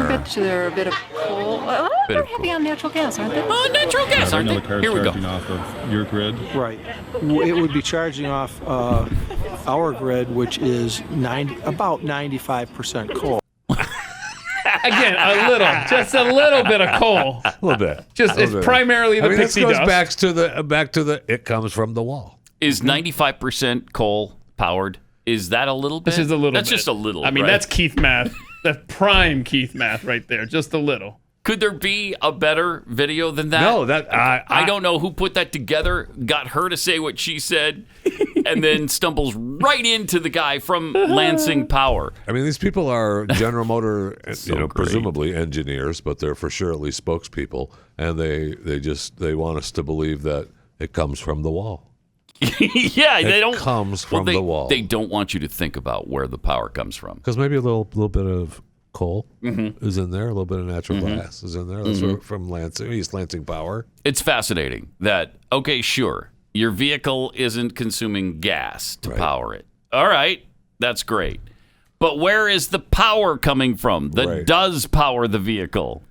bet you they're a bit of coal. They're heavy on natural gas, aren't they? Oh, natural gas, aren't they? Here we go. Off of your grid. Right. It would be charging off our grid, which is about 95% coal. Again, just a little bit of coal. A little bit. It's primarily the pixie dust. This goes back to the. It comes from the wall. Is 95% coal powered? Is that a little bit? This is a little. That's bit. just a little. I mean, right? that's Keith math. That's prime Keith math right there. Just a little. Could there be a better video than that? No, I don't know who put that together, got her to say what she said, and then stumbles right into the guy from Lansing Power. I mean, these people are General Motor, presumably engineers, but they're for sure at least spokespeople, and they want us to believe that it comes from the wall. It comes from the wall. They don't want you to think about where the power comes from. Because maybe a little bit of coal is in there, a little bit of natural gas is in there. That's from East Lansing Power. It's fascinating that, okay, sure, your vehicle isn't consuming gas to power it. All right, that's great. But where is the power coming from that does power the vehicle?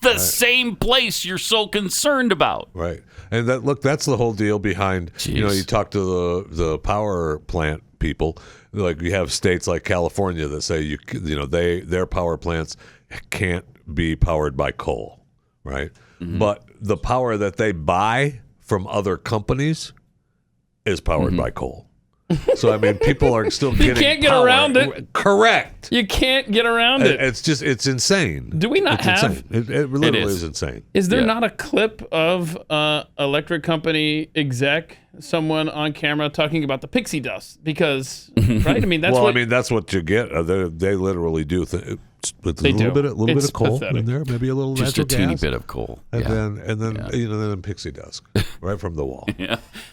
The same place you're so concerned about. Right. And that's the whole deal behind, you talk to the power plant people, like you have states like California that say their power plants can't be powered by coal, right? But the power that they buy from other companies is powered by coal. So I mean, people are still getting. You can't get power. around it. Correct. You can't get around it. It's insane. Do we not have? It literally is insane. Is there not a clip of electric company exec, someone on camera talking about the pixie dust? Because right, I mean that's what you get. They literally do. With a little bit of coal pathetic. in there, maybe a little just natural a teeny gas, bit of coal, and then pixie dust right from the wall.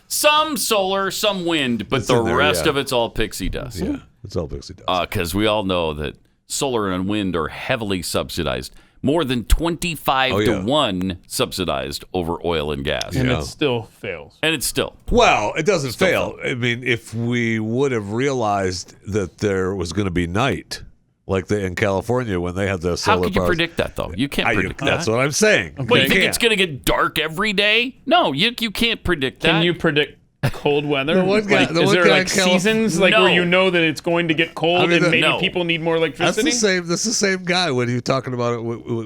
Some solar, some wind, but the rest of it's all pixie dust. Yeah, it's all pixie dust. Because we all know that solar and wind are heavily subsidized, more than 25 to 1 subsidized over oil and gas, and it still fails. And it's still it doesn't fail. I mean, if we would have realized that there was going to be night. Like in California when they had the solar. How could you predict that, though? You can't predict that. That's what I'm saying. Okay. What, you think it's going to get dark every day? No, you can't predict that. Can you predict cold weather? Is there seasons where you know that it's going to get cold and maybe people need more electricity? That's the same guy when you're talking about it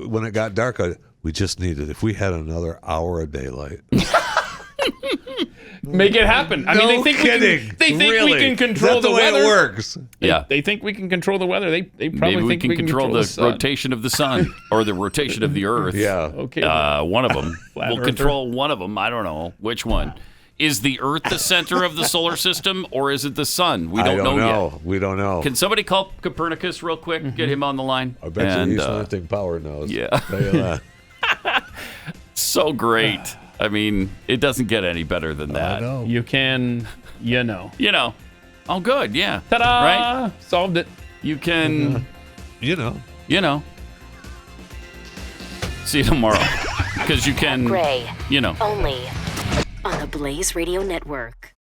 when it got dark. We just needed, if we had another hour of daylight. Make it happen. I mean, they think we can control the weather. It works. They think we can control the weather. They probably Maybe think we can control the rotation of the sun or the rotation of the earth. Okay. One of them. We'll control one of them. I don't know which one. Is the Earth the center of the solar system, or is it the sun? We don't know yet. We don't know. Can somebody call Copernicus real quick? Get him on the line. I bet you East Lansing Power knows. Yeah. So great. I mean, it doesn't get any better than that. You can, Oh, good, yeah. Ta-da! Right? Solved it. You can, you know. See you tomorrow. Because you can, Gray. Only on the Blaze Radio Network.